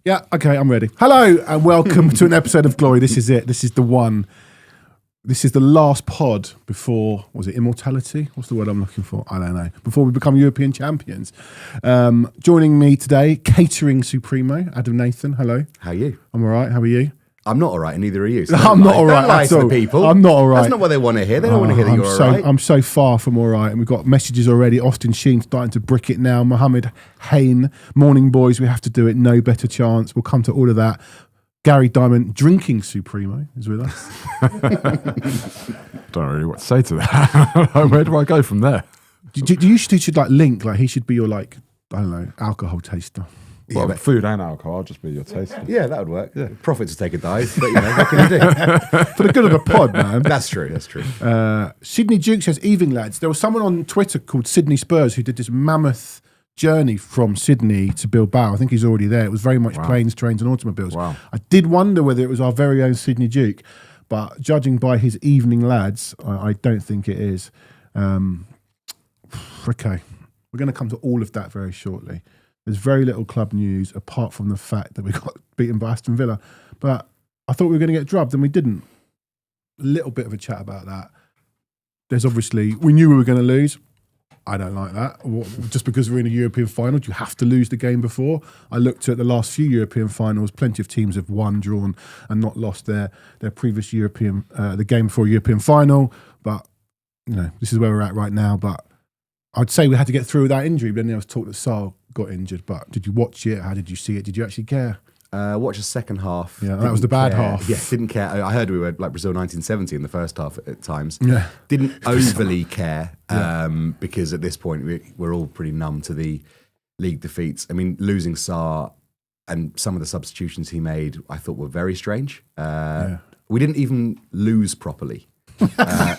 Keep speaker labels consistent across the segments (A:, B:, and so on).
A: Yeah, okay, I'm ready. Hello and welcome to an episode of Glory. This is it. This is the one. This is the last pod before, was it immortality? What's the word I'm looking for? I don't know. Before we become European champions. Joining me today, catering supremo, Adam Nathan. Hello.
B: How are you?
A: I'm all right. How are you?
B: I'm not all right, and neither are you. So
A: I'm not all right
B: don't lie
A: at
B: to
A: all.
B: the people.
A: I'm not all right.
B: That's not what they want to hear. They don't want to hear that you're all right.
A: I'm so far from all right. And we've got messages already. Austin Sheen starting to brick it now. Mohammed Hain, morning boys, we have to do it. No better chance. We'll come to all of that. Gary Diamond, drinking supremo, is with us.
C: Don't know really what to say to that. Where do I go from there?
A: You should like link, like he should be your like, I don't know, alcohol taster.
C: Well, yeah, food and alcohol, I'll just be your taster.
B: Yeah, that would work. Yeah. Profits take a dive, but you know, what can you do?
A: For the good of the pod, man.
B: That's true.
A: Sydney Duke says, evening lads. There was someone on Twitter called Sydney Spurs who did this mammoth journey from Sydney to Bilbao. I think he's already there. It was very much planes, trains and automobiles.
C: Wow.
A: I did wonder whether it was our very own Sydney Duke, but judging by his evening lads, I don't think it is. Okay, we're going to come to all of that very shortly. There's very little club news apart from the fact that we got beaten by Aston Villa. But I thought we were going to get drubbed and we didn't. A little bit of a chat about that. There's obviously, we knew we were going to lose. I don't like that. Just because we're in a European final, do you have to lose the game before? I looked at the last few European finals. Plenty of teams have won, drawn and not lost their previous European, the game before European final. But, you know, this is where we're at right now. But I'd say we had to get through that injury. But then there was talk that Saul got injured. But did you watch it? How did you see it? Did you actually care?
B: Watch the second half.
A: Yeah, that was the bad half.
B: Yeah, didn't care. I heard we were like Brazil 1970 in the first half at times.
A: Yeah.
B: Didn't overly care because at this point we're all pretty numb to the league defeats. I mean, losing Sarr and some of the substitutions he made, I thought were very strange. We didn't even lose properly.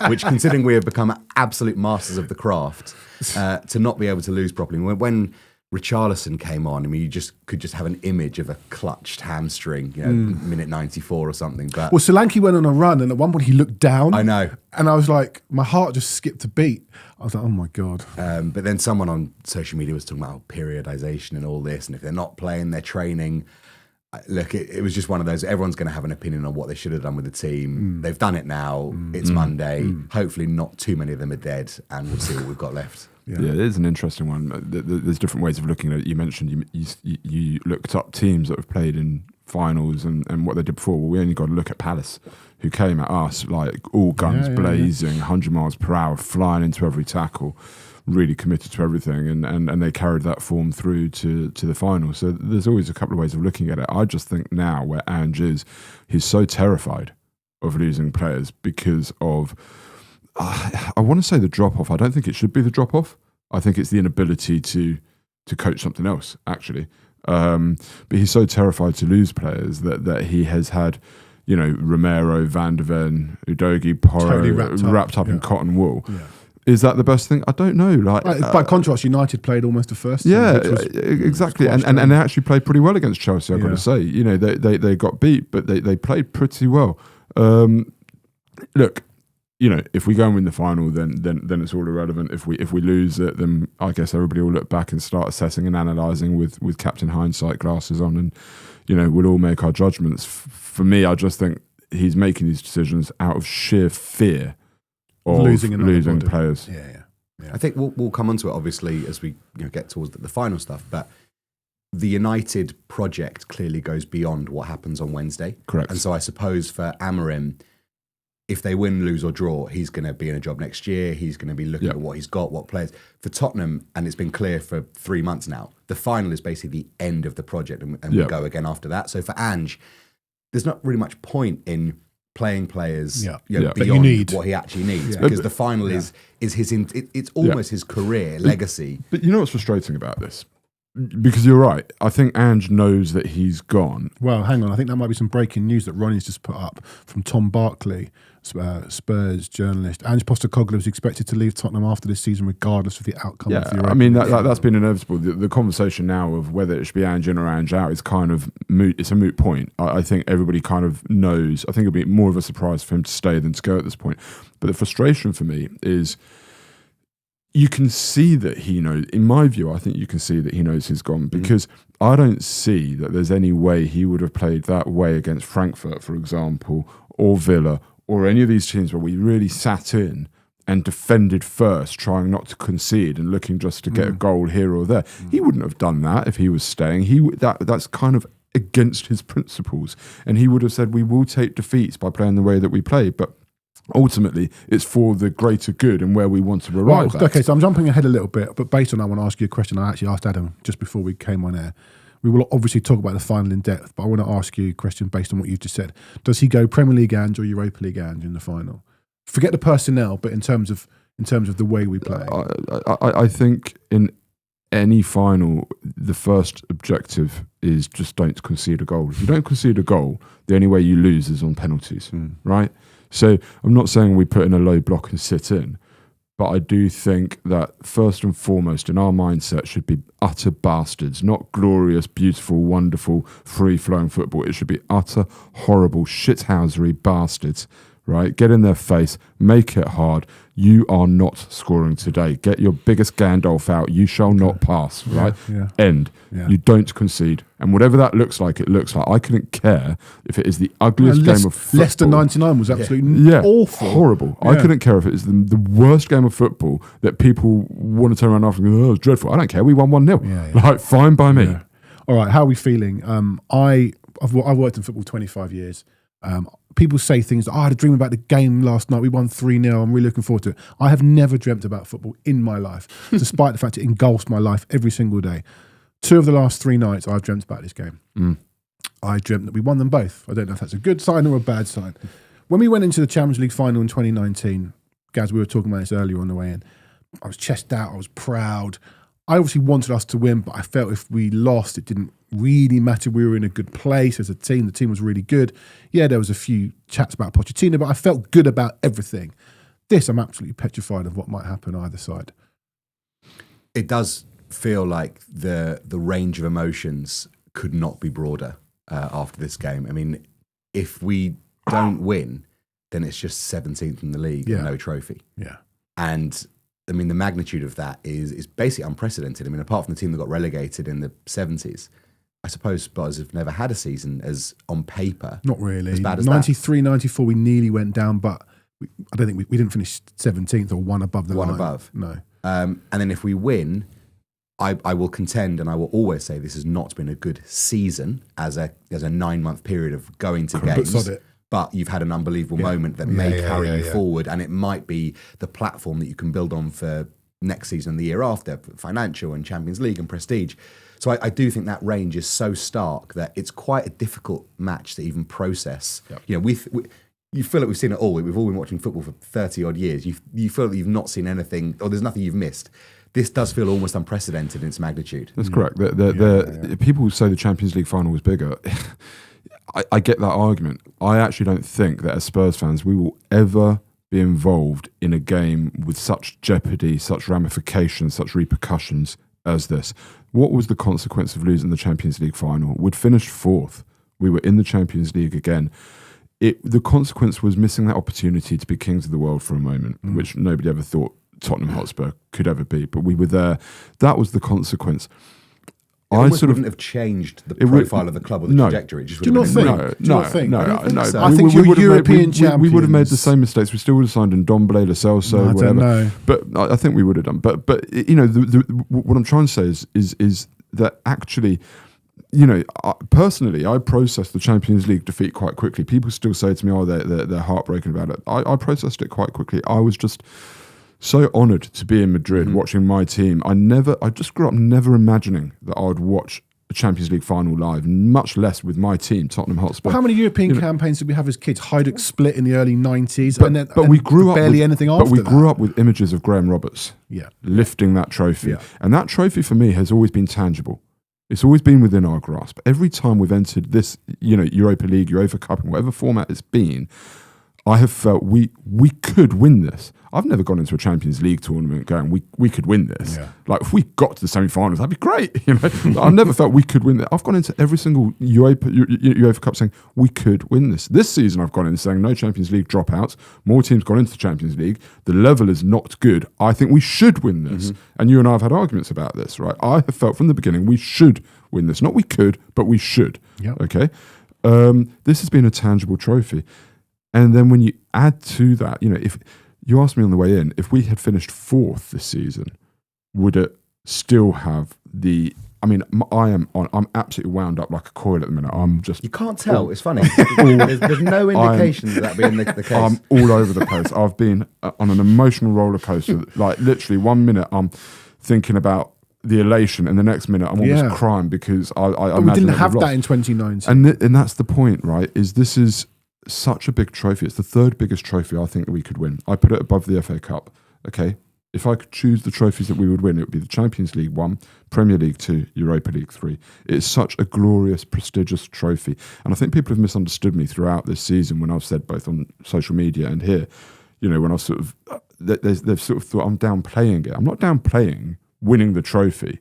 B: Which, considering we have become absolute masters of the craft, to not be able to lose properly. When Richarlison came on, I mean, you could just have an image of a clutched hamstring, you know, minute 94 or something. But
A: well, Solanke went on a run, and at one point he looked down.
B: I know,
A: and I was like, my heart just skipped a beat. I was like, oh my god.
B: But then someone on social media was talking about periodization and all this, and if they're not playing, they're training. Look, it was just one of those. Everyone's going to have an opinion on what they should have done with the team. They've done it now. It's Monday. Hopefully, not too many of them are dead, and we'll see what we've got left.
C: Yeah, it is an interesting one. There's different ways of looking at it. You mentioned you looked up teams that have played in finals and what they did before. Well, we only got to look at Palace, who came at us like all guns blazing, 100 miles per hour, flying into every tackle, really committed to everything, and they carried that form through to the final. So there's always a couple of ways of looking at it. I just think now where Ange is, he's so terrified of losing players because of, I want to say the drop-off. I don't think it should be the drop-off. I think it's the inability to coach something else, actually. But he's so terrified to lose players that he has had, you know, Romero, Van de Ven, Udogie, Porro
A: Totally
C: wrapped up in cotton wool.
A: Yeah.
C: Is that the best thing? I don't know.
A: By contrast, United played almost a first.
C: Yeah,
A: team,
C: exactly, and they actually played pretty well against Chelsea. I've got to say, you know, they got beat, but they played pretty well. Look, you know, if we go and win the final, then it's all irrelevant. If we lose it, then I guess everybody will look back and start assessing and analysing with Captain Hindsight glasses on, and you know, we'll all make our judgments. For me, I just think he's making these decisions out of sheer fear of losing players.
A: Yeah.
B: I think we'll come onto it obviously as we get towards the final stuff, but the United project clearly goes beyond what happens on Wednesday.
C: Correct.
B: And so I suppose for Amorim, if they win, lose or draw, he's going to be in a job next year. He's going to be looking at what he's got, what players. For Tottenham, and it's been clear for 3 months now, the final is basically the end of the project and we go again after that. So for Ange, there's not really much point in playing players beyond what he actually needs because the final is his. It's almost his career legacy.
C: But you know what's frustrating about this? Because you're right. I think Ange knows that he's gone.
A: Well, hang on. I think that might be some breaking news that Ronnie's just put up from Tom Barkley, Spurs journalist. Ange Postecoglou is expected to leave Tottenham after this season, regardless of the outcome of the Europa.
C: I mean, that's been inevitable. The conversation now of whether it should be Ange in or Ange out is kind of moot. It's a moot point. I think everybody kind of knows. I think it'll be more of a surprise for him to stay than to go at this point. But the frustration for me is, you can see that he knows. In my view, I think you can see that he knows he's gone, because I don't see that there's any way he would have played that way against Frankfurt, for example, or Villa, or any of these teams where we really sat in and defended first, trying not to concede and looking just to get a goal here or there. He wouldn't have done that if he was staying. That's kind of against his principles, and he would have said, we will take defeats by playing the way that we play, but ultimately it's for the greater good and where we want to arrive at.
A: Okay, so I'm jumping ahead a little bit, but based on that, I want to ask you a question I actually asked Adam just before we came on air. We will obviously talk about the final in depth, but I want to ask you a question based on what you've just said. Does he go Premier League Ange or Europa League Ange in the final? Forget the personnel, but in terms of the way we play.
C: I think in any final, the first objective is just don't concede a goal. If you don't concede a goal, the only way you lose is on penalties, right? So I'm not saying we put in a low block and sit in, but I do think that first and foremost in our mindset should be utter bastards, not glorious, beautiful, wonderful, free-flowing football. It should be utter, horrible, shithousery bastards, right? Get in their face, make it hard. You are not scoring today. Get your biggest Gandalf out. You shall not pass, right?
A: Yeah.
C: End.
A: Yeah.
C: You don't concede. And whatever that looks like, it looks like. I couldn't care if it is the ugliest game of football.
A: Leicester 99 was absolutely awful.
C: Horrible. Yeah. I couldn't care if it is the worst game of football that people want to turn around after and go, oh, it's dreadful. I don't care. We won 1-0.
A: Yeah.
C: Like, fine by me.
A: Yeah. All right, how are we feeling? I've worked in football 25 years. People say things, I had a dream about the game last night. We won 3-0. I'm really looking forward to it. I have never dreamt about football in my life, despite the fact it engulfs my life every single day. 2 of the last 3 nights, I've dreamt about this game. I dreamt that we won them both. I don't know if that's a good sign or a bad sign. When we went into the Champions League final in 2019, Gaz, we were talking about this earlier on the way in, I was chest out, I was proud. I obviously wanted us to win, but I felt if we lost, it didn't really matter. We were in a good place as a team. The team was really good. Yeah, there was a few chats about Pochettino, but I felt good about everything. This, I'm absolutely petrified of what might happen either side.
B: It does feel like the range of emotions could not be broader after this game. I mean, if we don't win, then it's just 17th in the league and no trophy.
A: Yeah.
B: And I mean, the magnitude of that is basically unprecedented. I mean, apart from the team that got relegated in the 70s, I suppose Spurs have never had a season as, on paper,
A: not really.
B: as bad as
A: 93, 94, we nearly went down, but I don't think we didn't finish 17th or one above the line.
B: One above.
A: No.
B: And then if we win, I will contend, and I will always say this has not been a good season as a 9-month period of going to games. But you've had an unbelievable moment that may carry you forward, and it might be the platform that you can build on for next season and the year after, financial and Champions League and prestige. So I do think that range is so stark that it's quite a difficult match to even process. Yep. You know, you feel like we've seen it all. We've all been watching football for 30 odd years. You feel like you've not seen anything, or there's nothing you've missed. This does feel almost unprecedented in its magnitude.
C: That's correct. People say the Champions League final was bigger. I get that argument. I actually don't think that as Spurs fans we will ever be involved in a game with such jeopardy, such ramifications, such repercussions as this. What was the consequence of losing the Champions League final? We'd finished 4th. We were in the Champions League again. The consequence was missing that opportunity to be kings of the world for a moment, which nobody ever thought Tottenham Hotspur could ever be. But we were there. That was the consequence.
B: It almost wouldn't have changed the profile of the club or the trajectory. It just would have been
C: No.
A: I think you're European champions.
C: We would have made the same mistakes. We still would have signed in Ndombele, Lo Celso, whatever.
A: Know.
C: But I think we would have done. But you know, what I'm trying to say is that actually, you know, personally, I processed the Champions League defeat quite quickly. People still say to me, "Oh, they're heartbroken about it." I processed it quite quickly. I was just so honoured to be in Madrid watching my team. I just grew up never imagining that I would watch a Champions League final live, much less with my team, Tottenham Hotspur.
A: Well, how many European campaigns did we have as kids? Hajduk split in the early 90s,
C: but we grew up
A: barely
C: with,
A: anything after that.
C: But we grew up with images of Graham Roberts lifting that trophy. And that trophy for me has always been tangible. It's always been within our grasp. Every time we've entered this, you know, Europa League, UEFA Cup, in whatever format it's been, I have felt we could win this. I've never gone into a Champions League tournament going, we could win this.
A: Yeah.
C: Like, if we got to the semi-finals, that'd be great. You know, I've never felt we could win that. I've gone into every single UEFA Cup saying we could win this. This season, I've gone in saying no Champions League dropouts. More teams gone into the Champions League. The level is not good. I think we should win this. And you and I have had arguments about this, right? I have felt from the beginning we should win this. Not we could, but we should.
A: Yep.
C: Okay. This has been a tangible trophy. And then when you add to that, you know, if you asked me on the way in, if we had finished 4th this season, would it still have the? I mean, I'm absolutely wound up like a coil at the minute. I'm just.
B: You can't tell. It's funny. There's no indication of that being the case.
C: I'm all over the place. I've been on an emotional roller coaster. Like, literally, 1 minute I'm thinking about the elation, and the next minute I'm almost crying because I
A: But we didn't have that in 2019.
C: And that's the point, right? Is this is such a big trophy. It's the 3rd biggest trophy I think that we could win. I put it above the FA Cup. Okay, if I could choose the trophies that we would win, it would be the Champions League 1, Premier League 2, Europa League 3. It's such a glorious, prestigious trophy. And I think people have misunderstood me throughout this season when I've said, both on social media and here, you know, when I've sort of, they've sort of thought I'm downplaying it. I'm not downplaying winning the trophy.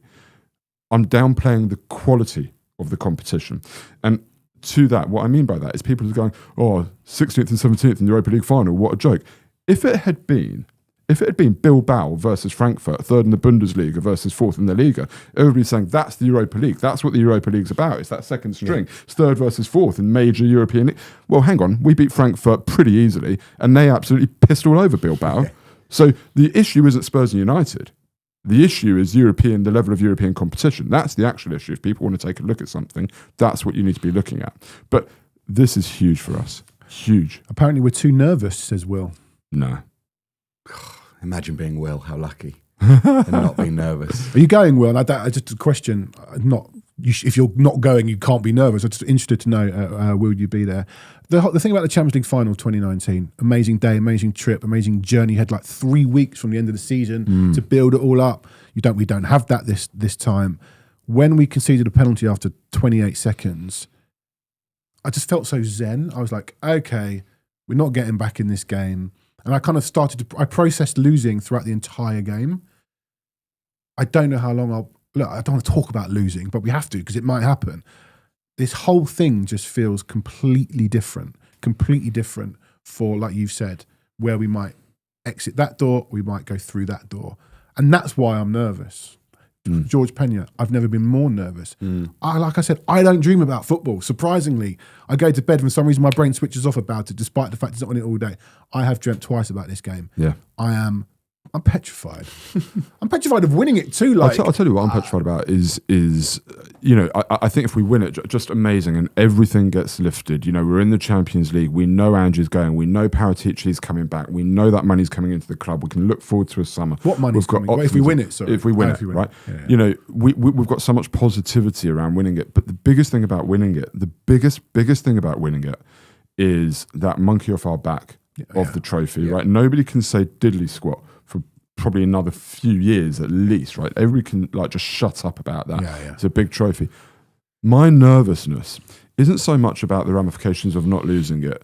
C: I'm downplaying the quality of the competition. And to that, what I mean by that is people are going, oh, 16th and 17th in the Europa League final, what a joke. If it had been Bilbao versus Frankfurt, 3rd in the Bundesliga versus 4th in the Liga, everybody's saying that's the Europa League. That's what the Europa League's about. It's that second string. Yeah. It's 3rd versus 4th in major European League. Well, hang on. We beat Frankfurt pretty easily, and they absolutely pissed all over Bilbao. So the issue isn't Spurs and United. The issue is the level of European competition. That's the actual issue. If people want to take a look at something, that's what you need to be looking at. But this is huge for us. Huge.
A: Apparently we're too nervous, says Will.
C: No.
B: Imagine being Will. How lucky. And not being nervous.
A: Are you going, Will? I just a question. If you're not going, you can't be nervous. I'm just interested to know, will you be there? The thing about the Champions League final 2019, amazing day, amazing trip, amazing journey. You had like 3 weeks from the end of the season to build it all up. We don't have that this time. When we conceded a penalty after 28 seconds, I just felt so zen. I was like, okay, we're not getting back in this game. And I kind of I processed losing throughout the entire game. I don't know how long look, I don't want to talk about losing, but we have to because it might happen. This whole thing just feels completely different for, like you've said, where we might exit that door, we might go through that door. And that's why I'm nervous. George Pena, I've never been more nervous. Like I said, I don't dream about football. Surprisingly, I go to bed and for some reason my brain switches off about it, despite the fact it's not on it all day. I have dreamt twice about this game.
C: Yeah,
A: I'm petrified. I'm petrified of winning it too. Like,
C: I'll tell you what I'm petrified about is you know, I think if we win it, just amazing, and everything gets lifted. You know, we're in the Champions League. We know Ange's going. We know Paratici's coming back. We know that money's coming into the club. We can look forward to a summer.
A: What money's coming? Well, if we win it, sorry.
C: If we win it, right? Yeah. You know, we've got so much positivity around winning it. But the biggest thing about winning it, the biggest thing about winning it is that monkey off our back of the trophy, right? Nobody can say diddly squat for probably another few years at least, right? Everybody can like just shut up about that. It's a big trophy. My nervousness isn't so much about the ramifications of not losing it.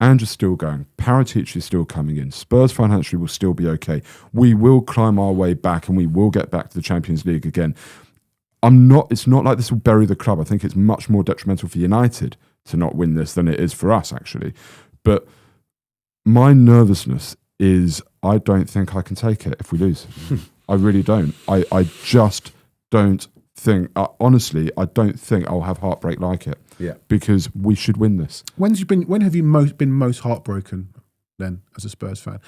C: Ange is still going. Paratici is still coming in. Spurs financially will still be okay. We will climb our way back and we will get back to the Champions League again. It's not like this will bury the club. I think it's much more detrimental for United to not win this than it is for us, actually. But my nervousness is I don't think I can take it if we lose. I really don't. I just don't think, honestly, I don't think I'll have heartbreak like it.
B: Yeah.
C: Because we should win this.
A: When have you been most heartbroken then as a Spurs fan?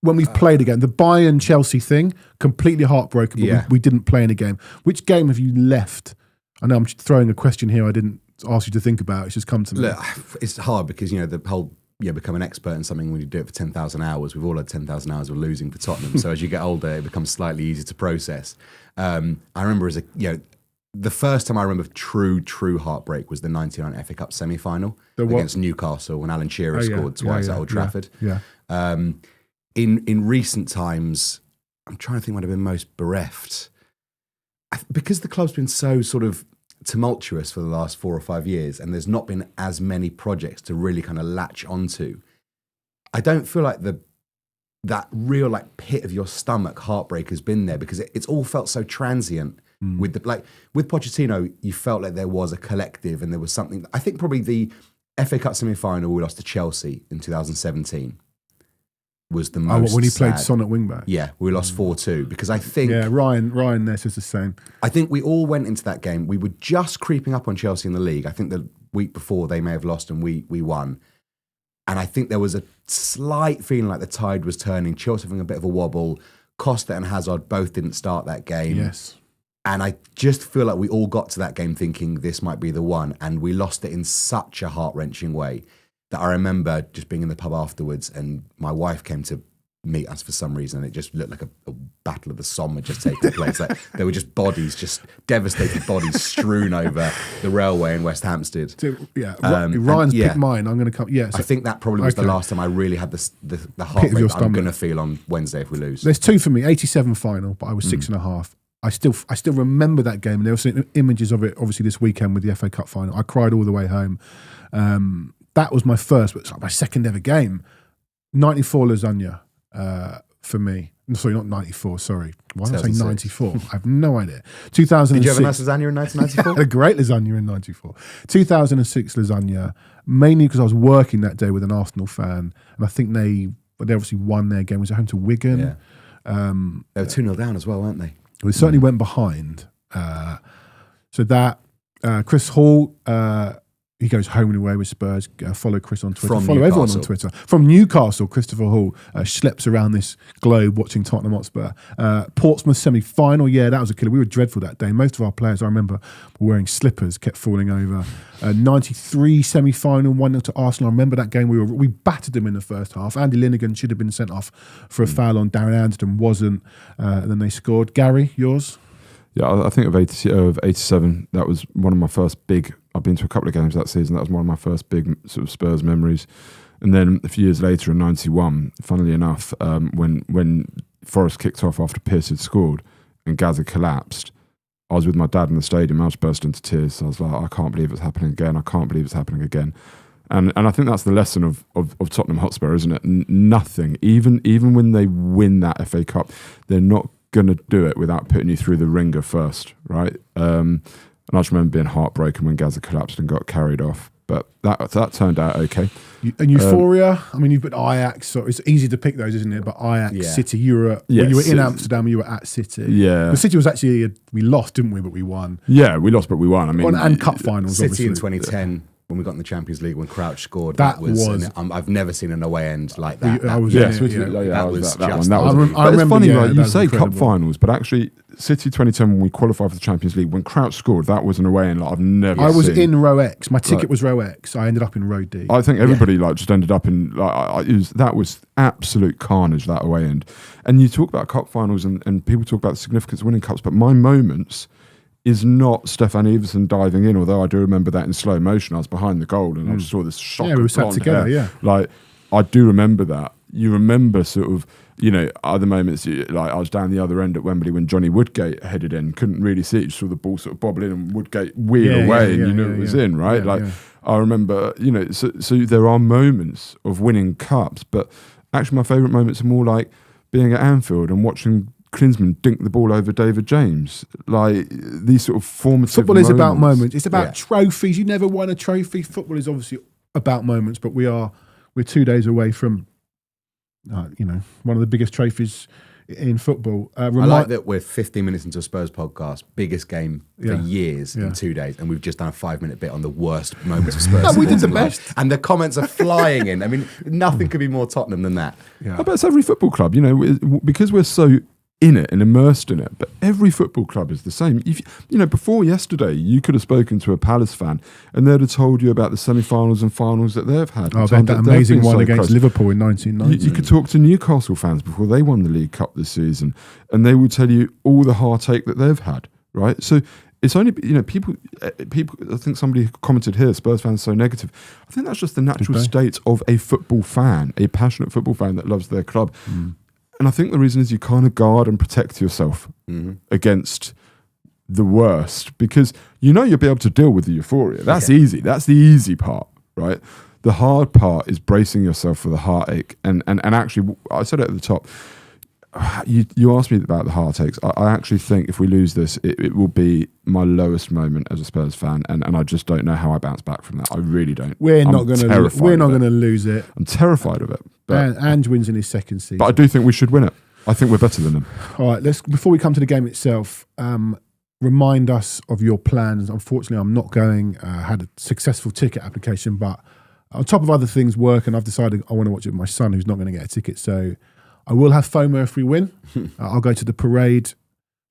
A: When we've played again, the Bayern Chelsea thing, completely heartbroken, but we didn't play in a game. Which game have you left? I know I'm throwing a question here I didn't ask you to think about. It's just come to me.
B: Look, it's hard because, you know, the whole become an expert in something when you do it for 10,000 hours. We've all had 10,000 hours of losing for Tottenham. So as you get older, it becomes slightly easier to process. I remember the first time I remember true heartbreak was the 99 FA Cup semi-final against Newcastle when Alan Shearer scored twice at Old Trafford. In recent times, I'm trying to think when I've been most bereft. Because the club's been so sort of tumultuous for the last 4 or 5 years and there's not been as many projects to really kind of latch onto, I don't feel like that real like pit of your stomach heartbreak has been there, because it's all felt so transient. With Pochettino, you felt like there was a collective and there was something. I think probably the FA Cup semi-final we lost to Chelsea in 2017 was the most
A: when he
B: sad.
A: played Son at wing-back.
B: Yeah, we lost 4-2 because I think...
A: Yeah, Ryan there says the same.
B: I think we all went into that game. We were just creeping up on Chelsea in the league. I think the week before they may have lost and we won. And I think there was a slight feeling like the tide was turning. Chelsea having a bit of a wobble. Costa and Hazard both didn't start that game.
A: Yes.
B: And I just feel like we all got to that game thinking this might be the one. And we lost it in such a heart-wrenching way that I remember just being in the pub afterwards, and my wife came to meet us for some reason, and it just looked like a battle of the Somme had just taken place. Like there were just bodies, just devastated bodies strewn over the railway in West Hampstead.
A: So, Ryan's picked mine. I'm going to come. Yeah, so,
B: I think that probably was the last time I really had the heartbreak that I'm going to feel on Wednesday if we lose.
A: There's 2 for me. 87 final, but I was 6.5. I still remember that game, and there were images of it. Obviously, this weekend with the FA Cup final, I cried all the way home. That was my first, but it's like my second ever game. 94 lasagna for me. Sorry, not 94. Sorry, why did I say 94? I have no idea. 2006.
B: Did you have a nice lasagna in 1994?
A: A great lasagna in 94. 2006 lasagna, mainly because I was working that day with an Arsenal fan, and I think they obviously won their game. Was at home to Wigan.
B: Yeah. They were 2-0 down as well, weren't they?
A: We certainly went behind. So that Chris Hall, he goes home and away with Spurs. Follow Chris on Twitter. Follow everyone on Twitter. From Newcastle, Christopher Hall schleps around this globe watching Tottenham Hotspur. Portsmouth semi-final, yeah, that was a killer. We were dreadful that day. Most of our players, I remember, were wearing slippers, kept falling over. 93 semi-final, 1-0 to Arsenal. I remember that game. We battered them in the first half. Andy Linegan should have been sent off for a foul on Darren Anderton, wasn't. And then they scored. Gary, yours?
C: Yeah, I think of 87, that was one of my first big... I've been to a couple of games that season. That was one of my first big sort of Spurs memories. And then a few years later in 91, funnily enough, when Forest kicked off after Pearce had scored and Gaza collapsed, I was with my dad in the stadium. I was burst into tears. I was like, I can't believe it's happening again. I can't believe it's happening again. And I think that's the lesson of Tottenham Hotspur, isn't it? Nothing, even when they win that FA Cup, they're not going to do it without putting you through the ringer first, right? And I just remember being heartbroken when Gaza collapsed and got carried off. But that turned out okay.
A: And Euphoria, I mean, you've got Ajax, so it's easy to pick those, isn't it? But Ajax, City, you were in Amsterdam, you were at City.
C: Yeah.
A: The City was actually, we lost, didn't we? But we won.
C: Yeah, we lost, but we won. I mean,
A: and cup finals,
B: City
A: obviously.
B: in 2010. When we got in the Champions League, when Crouch scored, I've never seen an away end like that.
A: That was
C: it's funny, right? You say cup finals, but actually, City 2010 when we qualified for the Champions League, when Crouch scored, that was an away end like I've never seen.
A: I was in row X. My ticket was row X. I ended up in row D.
C: I think everybody just ended up in that was absolute carnage, that away end. And you talk about cup finals and people talk about the significance of winning cups, but my moments is not Stefan Everson diving in, although I do remember that in slow motion. I was behind the goal and I just saw this shot.
A: Yeah, we were sat together,
C: hair. Like, I do remember that. You remember sort of, other moments, like I was down the other end at Wembley when Johnny Woodgate headed in, couldn't really see it, just saw the ball sort of bobbling and Woodgate wheel away and you knew it was in, right? I remember, so there are moments of winning cups, but actually my favourite moments are more like being at Anfield and watching Klinsmann dink the ball over David James. Like these sort of formative
A: Football is about moments. It's about
B: Yeah.
A: trophies. You never won a trophy. Football is obviously about moments, but we're 2 days away from, one of the biggest trophies in football.
B: I like that we're 15 minutes into a Spurs podcast, biggest game for years in 2 days, and we've just done a 5-minute bit on the worst moments of Spurs.
A: No, we did the
B: football.
A: best.
B: And the comments are flying in. I mean, nothing could be more Tottenham than that.
A: Yeah.
C: I bet it's every football club, because we're so in it and immersed in it, but every football club is the same. Before yesterday, you could have spoken to a Palace fan and they'd have told you about the semi-finals and finals that they've had.
A: Oh, they had that amazing one against Liverpool in 1990.
C: You could talk to Newcastle fans before they won the League Cup this season, and they will tell you all the heartache that they've had, right? So it's only, people, I think somebody commented here, Spurs fans are so negative. I think that's just the natural state of a football fan, a passionate football fan that loves their club. And I think the reason is you kind of guard and protect yourself against the worst, because you'll be able to deal with the euphoria. That's easy. That's the easy part, right? The hard part is bracing yourself for the heartache. And actually, I said it at the top. You asked me about the heartaches. I actually think if we lose this, it will be my lowest moment as a Spurs fan, and I just don't know how I bounce back from that. I really don't.
A: We're not going to lose it.
C: I'm terrified of it. But
A: Ange wins in his second season.
C: But I do think we should win it. I think we're better than them.
A: All right, before we come to the game itself, remind us of your plans. Unfortunately, I'm not going. Had a successful ticket application, but on top of other things work, and I've decided I want to watch it with my son, who's not going to get a ticket. So I will have FOMO if we win. I'll go to the parade,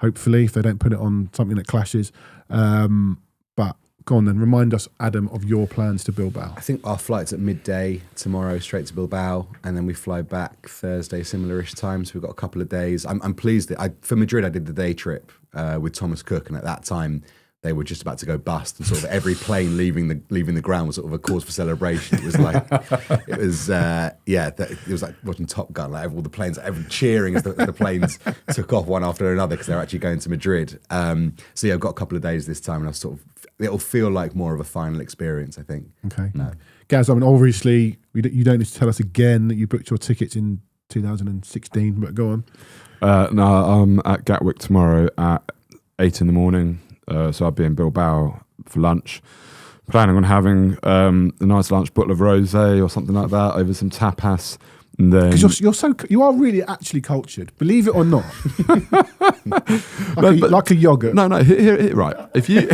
A: hopefully, if they don't put it on something that clashes. But go on then, remind us, Adam, of your plans to Bilbao.
B: I think our flight's at midday tomorrow, straight to Bilbao, and then we fly back Thursday, similar-ish time. So we've got a couple of days. I'm pleased that for Madrid, I did the day trip with Thomas Cook, and at that time, they were just about to go bust, and sort of every plane leaving the ground was sort of a cause for celebration. It was like, it was like watching Top Gun, like all the planes, everyone cheering as the planes took off one after another because they're actually going to Madrid. So yeah, I've got a couple of days this time, and it'll feel like more of a final experience, I think.
A: Okay. No. Gaz, I mean, obviously, you don't need to tell us again that you booked your tickets in 2016, but go on.
C: No, I'm at Gatwick tomorrow at 8 a.m. So I'll be in Bilbao for lunch. Planning on having a nice lunch, bottle of rosé or something like that over some tapas. And then
A: because you are really actually cultured, believe it or not. like a yogurt.
C: No, here, right. If you,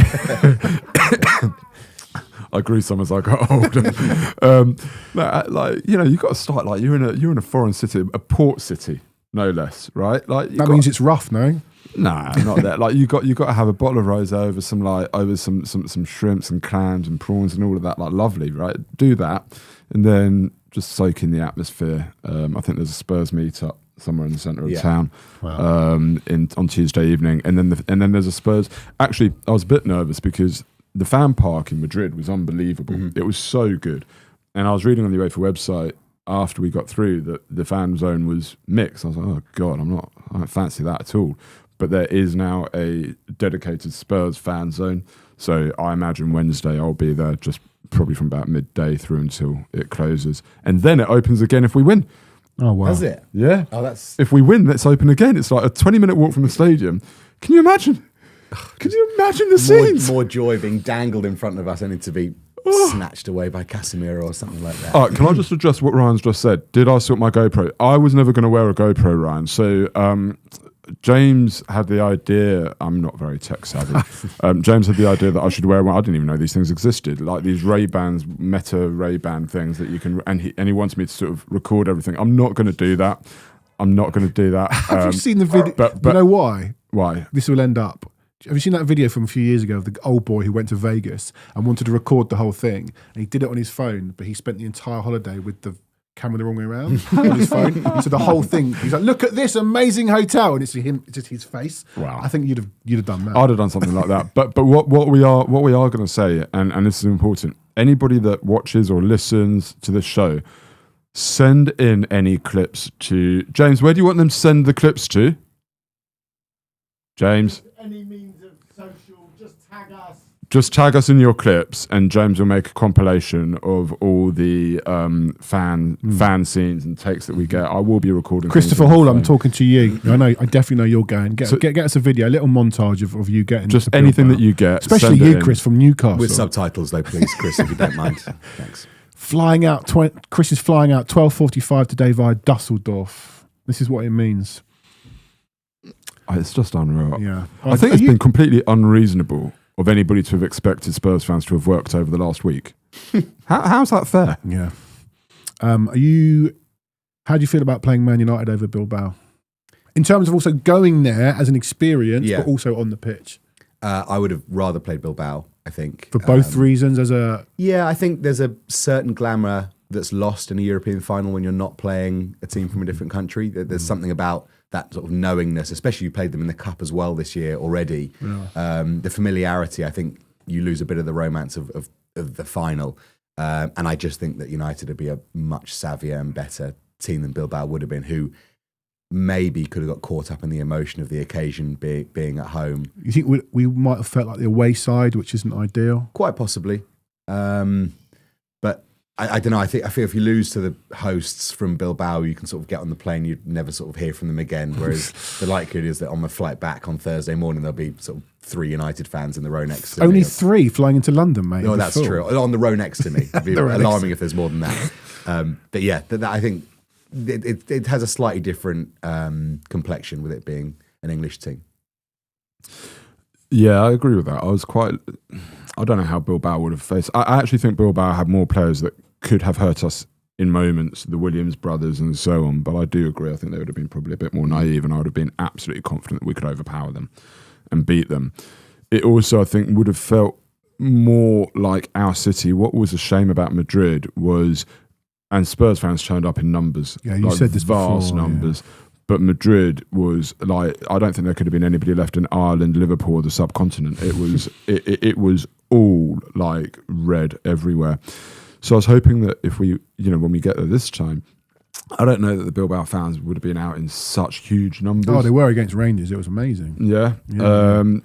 C: I grew some as I got older. You've got to start like you're in a foreign city, a port city, no less, right? Like
A: that means it's rough, no?
C: Nah, not that. Like you got to have a bottle of rosé over some shrimps and clams and prawns and all of that. Like lovely, right? Do that, and then just soak in the atmosphere. I think there's a Spurs meetup somewhere in the centre of town. Wow. On Tuesday evening, and then there's a Spurs. Actually, I was a bit nervous because the fan park in Madrid was unbelievable. Mm-hmm. It was so good, and I was reading on the UEFA website after we got through that the fan zone was mixed. I was like, oh God, I don't fancy that at all. But there is now a dedicated Spurs fan zone. So I imagine Wednesday I'll be there just probably from about midday through until it closes. And then it opens again if we win.
A: Oh, wow.
B: Does it?
C: Yeah.
B: Oh, that's...
C: If we win, let's open again. It's like a 20-minute walk from the stadium. Can you imagine? Can you imagine the scenes?
B: More joy being dangled in front of us only to be snatched away by Casemiro or something like that.
C: All right, can I just address what Ryan's just said? Did I sort my GoPro? I was never going to wear a GoPro, Ryan. So... James had the idea. I'm not very tech savvy. James had the idea that I should wear one. I didn't even know these things existed, like these Ray-Bans, Meta Ray-Ban things that you can. And he wants me to sort of record everything. I'm not going to do that. Have
A: you seen the video?
C: But
A: you know why?
C: Why?
A: This will end up. Have you seen that video from a few years ago of the old boy who went to Vegas and wanted to record the whole thing, and he did it on his phone, but he spent the entire holiday with the camera the wrong way around on his phone. So the whole thing, he's like, "Look at this amazing hotel," and it's him, it's just his face.
C: Wow!
A: I think you'd have done that.
C: I'd have done something like that. But what we are going to say, and this is important. Anybody that watches or listens to this show, send in any clips to James. Where do you want them to send the clips to? James.
A: Any means of social, just tag us.
C: Just tag us in your clips, and James will make a compilation of all the fan scenes and takes that we get. I will be recording.
A: Christopher Hall, I'm talking to you. I definitely know you're going. Get us a video, a little montage of you getting.
C: Just anything that you get,
A: especially you, Chris, from Newcastle,
B: with subtitles, though, please, Chris, if you don't mind. Thanks.
A: Flying out. Chris is flying out 12:45 today via Dusseldorf. This is what it means.
C: It's just unreal.
A: Yeah,
C: I think it's been completely unreasonable of anybody to have expected Spurs fans to have worked over the last week. How's that fair?
A: Yeah. How do you feel about playing Man United over Bilbao? In terms of also going there as an experience, but also on the pitch.
B: I would have rather played Bilbao, I think.
A: For both reasons
B: I think there's a certain glamour that's lost in a European final when you're not playing a team from a different country. There's something about that sort of knowingness, especially you played them in the Cup as well this year already. Yeah. The familiarity, I think you lose a bit of the romance of the final. And I just think that United would be a much savvier and better team than Bilbao would have been, who maybe could have got caught up in the emotion of the occasion being at home.
A: You think we might have felt like the away side, which isn't ideal?
B: Quite possibly. But I don't know. I feel if you lose to the hosts from Bilbao, you can sort of get on the plane. You'd never sort of hear from them again. Whereas the likelihood is that on the flight back on Thursday morning, there'll be sort of 3 United fans in the row next to me.
A: Only 3 flying into London, mate.
B: No, that's true. On the row next to me. It'd be alarming if there's more than that. But yeah, I think it has a slightly different complexion with it being an English team.
C: Yeah, I agree with that. I don't know how Bilbao would have faced. I actually think Bilbao had more players that could have hurt us in moments, the Williams brothers and so on. But I do agree. I think they would have been probably a bit more naive, and I would have been absolutely confident that we could overpower them and beat them. It also, I think, would have felt more like our city. What was a shame about Madrid was, and Spurs fans turned up in numbers.
A: Yeah, you said this
C: vast
A: before,
C: numbers. Yeah. But Madrid was like, I don't think there could have been anybody left in Ireland, Liverpool, or the subcontinent. It was it was all like red everywhere. So I was hoping that if we, when we get there this time, I don't know that the Bilbao fans would have been out in such huge numbers.
A: Oh, they were against Rangers. It was amazing.
C: Yeah.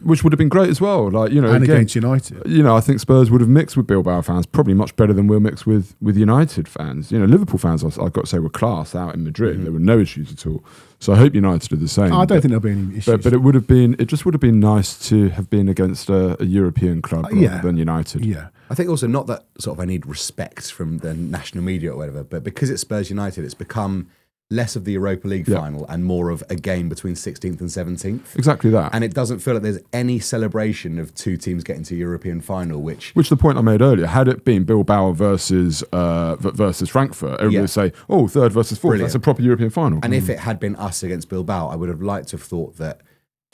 C: Which would have been great as well. Like,
A: and
C: again,
A: against United.
C: I think Spurs would have mixed with Bilbao fans probably much better than we'll mix with United fans. Liverpool fans, I've got to say, were class out in Madrid. Mm-hmm. There were no issues at all. So I hope United did the same.
A: I don't think there'll be any issues.
C: But it just would have been nice to have been against a European club rather than United.
A: Yeah.
B: I think also not that sort of I need respect from the national media or whatever, but because it's Spurs United, it's become less of the Europa League final and more of a game between 16th and 17th.
C: Exactly that.
B: And it doesn't feel like there's any celebration of 2 teams getting to European final, which
C: the point I made earlier, had it been Bilbao versus Frankfurt, everybody would say, oh, 3rd versus 4th, brilliant. That's a proper European final.
B: And if it had been us against Bilbao, I would have liked to have thought that,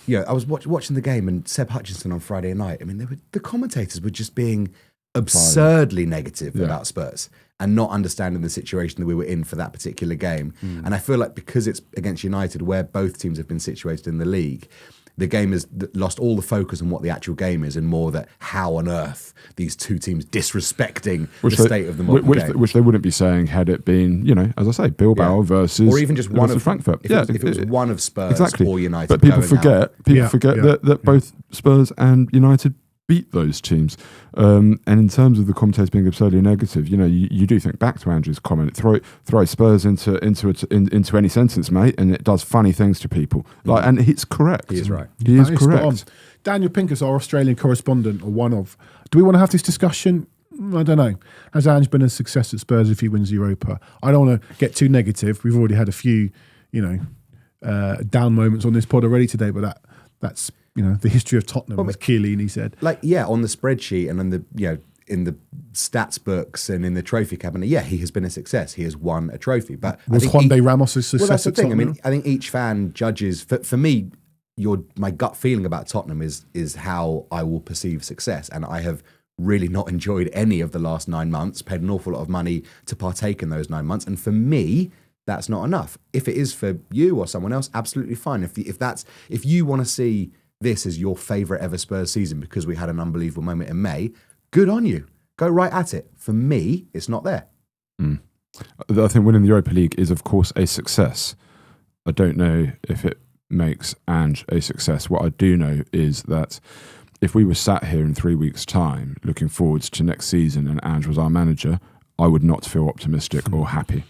B: I was watching the game, and Seb Hutchinson on Friday night, I mean, the commentators were just being absurdly negative about Spurs and not understanding the situation that we were in for that particular game. And I feel like because it's against United, where both teams have been situated in the league, the game has lost all the focus on what the actual game is and more that how on earth these 2 teams disrespecting the state of the modern game.
C: Which they wouldn't be saying had it been, as I say, Bilbao versus,
B: or even just one of
C: Frankfurt.
B: If it was one of Spurs or United.
C: But people forget that both Spurs and United beat those teams. And in terms of the commentators being absurdly negative, you do think back to Andrew's comment, throw Spurs into any sentence, mate, and it does funny things to people. And it's correct.
B: He is right.
C: He is correct.
A: Daniel Pincus, our Australian correspondent, or one of. Do we want to have this discussion? I don't know. Has Ange been a success at Spurs if he wins Europa? I don't want to get too negative. We've already had a few, down moments on this pod already today, but that's the history of Tottenham, as Chiellini said.
B: On the spreadsheet and on the, in the stats books and in the trophy cabinet, he has been a success. He has won a trophy. But
A: was Juan de Ramos a success?
B: Well, that's the thing.
A: Tottenham?
B: I think each fan judges. For me, my gut feeling about Tottenham is how I will perceive success, and I have really not enjoyed any of the last 9 months. Paid an awful lot of money to partake in those 9 months, and for me, that's not enough. If it is for you or someone else, absolutely fine. If you want to see this is your favourite ever Spurs season because we had an unbelievable moment in May, good on you. Go right at it. For me, it's not there.
C: I think winning the Europa League is, of course, a success. I don't know if it makes Ange a success. What I do know is that if we were sat here in 3 weeks' time looking forwards to next season and Ange was our manager, I would not feel optimistic or happy.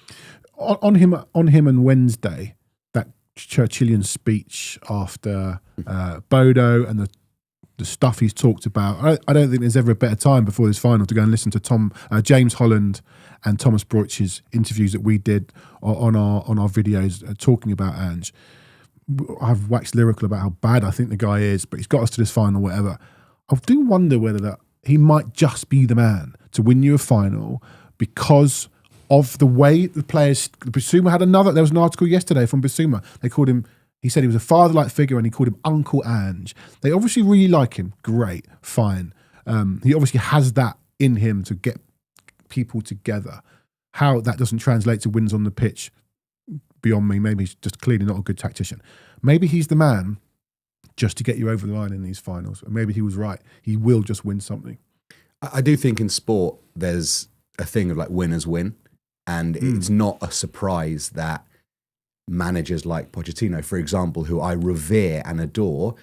A: On him and Wednesday, that Churchillian speech after Bodo and the stuff he's talked about. I don't think there's ever a better time before this final to go and listen to James Holland and Thomas Broich's interviews that we did on our videos talking about Ange. I've waxed lyrical about how bad I think the guy is, but he's got us to this final, whatever. I do wonder whether he might just be the man to win you a final because of the way the players. Bissouma had there was an article yesterday from Bissouma. They called him. He said he was a father-like figure, and he called him Uncle Ange. They obviously really like him. Great, fine. He obviously has that in him to get people together. How that doesn't translate to wins on the pitch, beyond me. Maybe he's just clearly not a good tactician. Maybe he's the man just to get you over the line in these finals. And maybe he was right. He will just win something.
B: I do think in sport there's a thing of winners win, and it's not a surprise that managers like Pochettino, for example, who I revere and adore,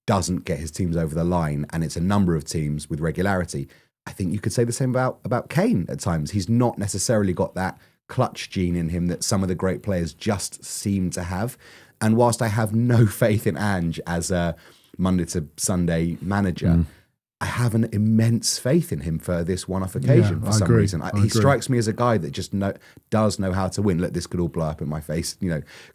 B: doesn't get his teams over the line, and it's a number of teams with regularity. I think you could say the same about Kane at times. He's not necessarily got that clutch gene in him that some of the great players just seem to have. And whilst I have no faith in Ange as a Monday to Sunday manager, I have an immense faith in him for this one-off occasion for some reason. He strikes me as a guy that just does know how to win. Look, this could all blow up in my face,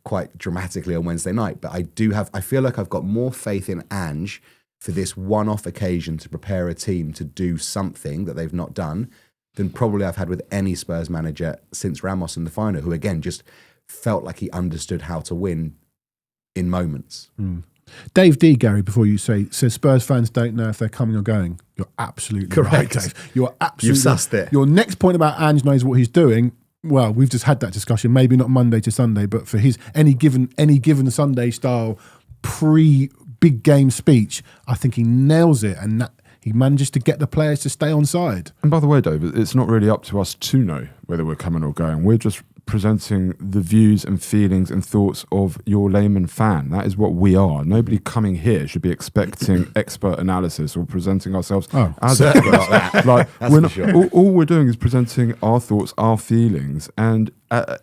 B: quite dramatically on Wednesday night. But I feel like I've got more faith in Ange for this one-off occasion to prepare a team to do something that they've not done than probably I've had with any Spurs manager since Ramos in the final, who again just felt like he understood how to win in moments.
A: Dave D, Gary, before you says Spurs fans don't know if they're coming or going. You're absolutely
B: correct,
A: right, Dave. You're absolutely.
B: You've sussed it.
A: Your next point about Ange knows what he's doing. Well, we've just had that discussion. Maybe not Monday to Sunday, but for his any given Sunday style pre-big game speech, I think he nails it, and he manages to get the players to stay on side.
C: And by the way, Dave, it's not really up to us to know whether we're coming or going. We're just presenting the views and feelings and thoughts of your layman fan. That is what we are. Nobody coming here should be expecting expert analysis or presenting ourselves as experts. Like, we're not, all we're doing is presenting our thoughts, our feelings, and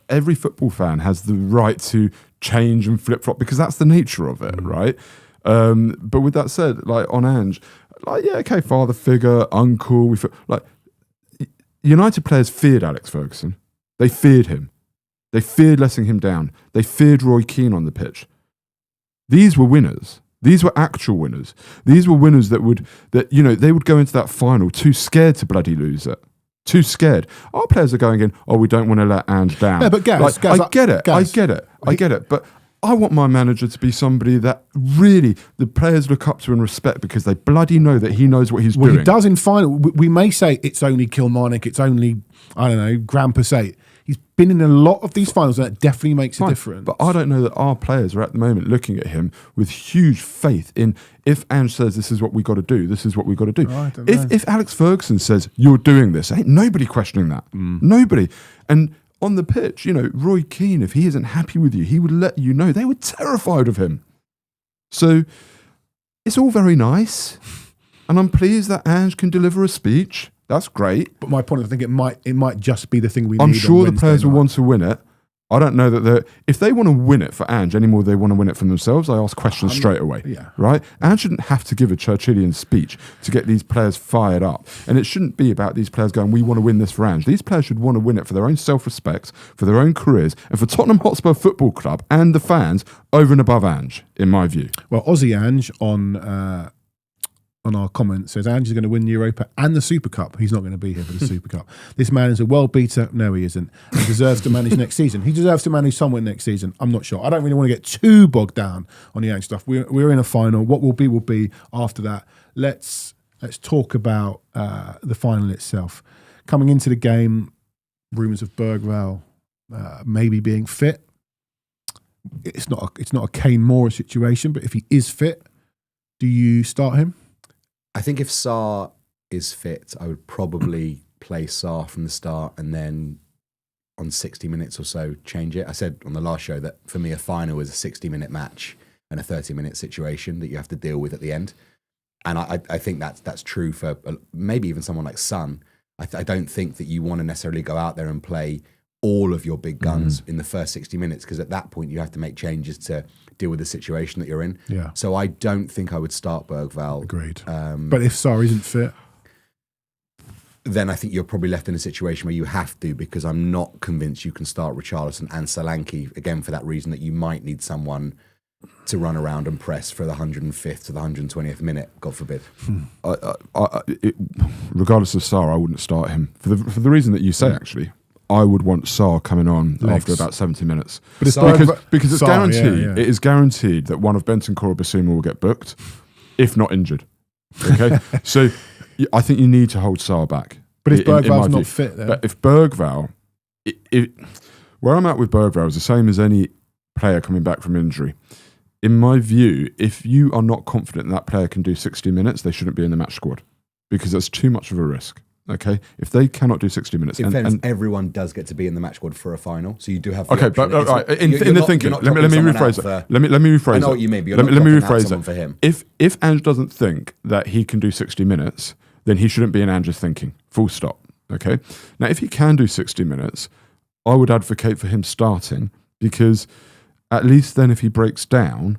C: every football fan has the right to change and flip-flop because that's the nature of it, right? But with that said, like on Ange, father figure, uncle. United players feared Alex Ferguson. They feared him. They feared letting him down. They feared Roy Keane on the pitch. These were winners. These were actual winners. These were winners they would go into that final too scared to bloody lose it. Too scared. Our players are going in, we don't want to let Ange down.
A: Yeah, but Gaz,
C: I get it. But I want my manager to be somebody that really the players look up to and respect because they bloody know that he knows what he's doing.
A: He does in final. We may say it's only Kilmarnock, it's only, Grand Passat. He's been in a lot of these finals, and that definitely makes a difference.
C: But I don't know that our players are at the moment looking at him with huge faith in if Ange says this is what we got to do, this is what we got to do.
A: I don't know.
C: If Alex Ferguson says you're doing this, ain't nobody questioning that. Nobody. And on the pitch, Roy Keane, if he isn't happy with you, he would let you know. They were terrified of him. So it's all very nice. And I'm pleased that Ange can deliver a speech. That's great.
A: But my point, I think it might just be the thing we need.
C: I'm sure the players will want to win it. I don't know that if they want to win it for Ange any more than they want to win it for themselves, I ask questions straight away.
A: Yeah.
C: Right? Ange shouldn't have to give a Churchillian speech to get these players fired up. And it shouldn't be about these players going, we want to win this for Ange. These players should want to win it for their own self-respect, for their own careers, and for Tottenham Hotspur Football Club and the fans over and above Ange, in my view.
A: Well, Aussie Ange on our comment says Ange is going to win the Europa and the Super Cup. He's not going to be here for the Super Cup. This man is a world beater. No, he isn't. He deserves to manage next season. He deserves to manage somewhere next season. I'm not sure. I don't really want to get too bogged down on the Ange stuff. We're in a final. What will be after that. Let's talk about the final itself. Coming into the game, rumours of Bergwall maybe being fit. It's not a Kane Moore situation, but if he is fit, do you start him?
B: I think if Sarr is fit, I would probably play Sarr from the start and then on 60 minutes or so change it. I said on the last show that for me a final is a 60-minute match and a 30-minute situation that you have to deal with at the end. And I think that's true for maybe even someone like Son. I don't think that you want to necessarily go out there and play all of your big guns in the first 60 minutes because at that point you have to make changes to deal with the situation that you're in.
A: Yeah.
B: So I don't think I would start Bergwall.
A: Agreed. But if Sarr isn't fit,
B: then I think you're probably left in a situation where you have to, because I'm not convinced you can start Richarlison and Solanke, again, for that reason that you might need someone to run around and press for the 105th to the 120th minute, God forbid.
C: Regardless of Sarr, I wouldn't start him. For the reason that you say, actually. I would want Sarr coming on after about 70 minutes.
A: But it's
C: because it's guaranteed. Yeah. It is guaranteed that one of Bentancur or Basuma will get booked, if not injured. Okay? So I think you need to hold Sarr back.
A: But if Bergvall's not fit then?
C: But if Bergvall... where I'm at with Bergvall is the same as any player coming back from injury. In my view, if you are not confident that player can do 60 minutes, they shouldn't be in the match squad because that's too much of a risk. Okay, if they cannot do 60 minutes,
B: in fairness, everyone does get to be in the match squad for a final, so you do have.
C: Okay, but in the thinking, let me rephrase it. Let me rephrase it.
B: I know what you mean. But
C: let me rephrase
B: it.
C: For him. If Ange doesn't think that he can do 60 minutes, then he shouldn't be in Ange's thinking. Full stop. Okay. Now, if he can do 60 minutes, I would advocate for him starting, because at least then if he breaks down,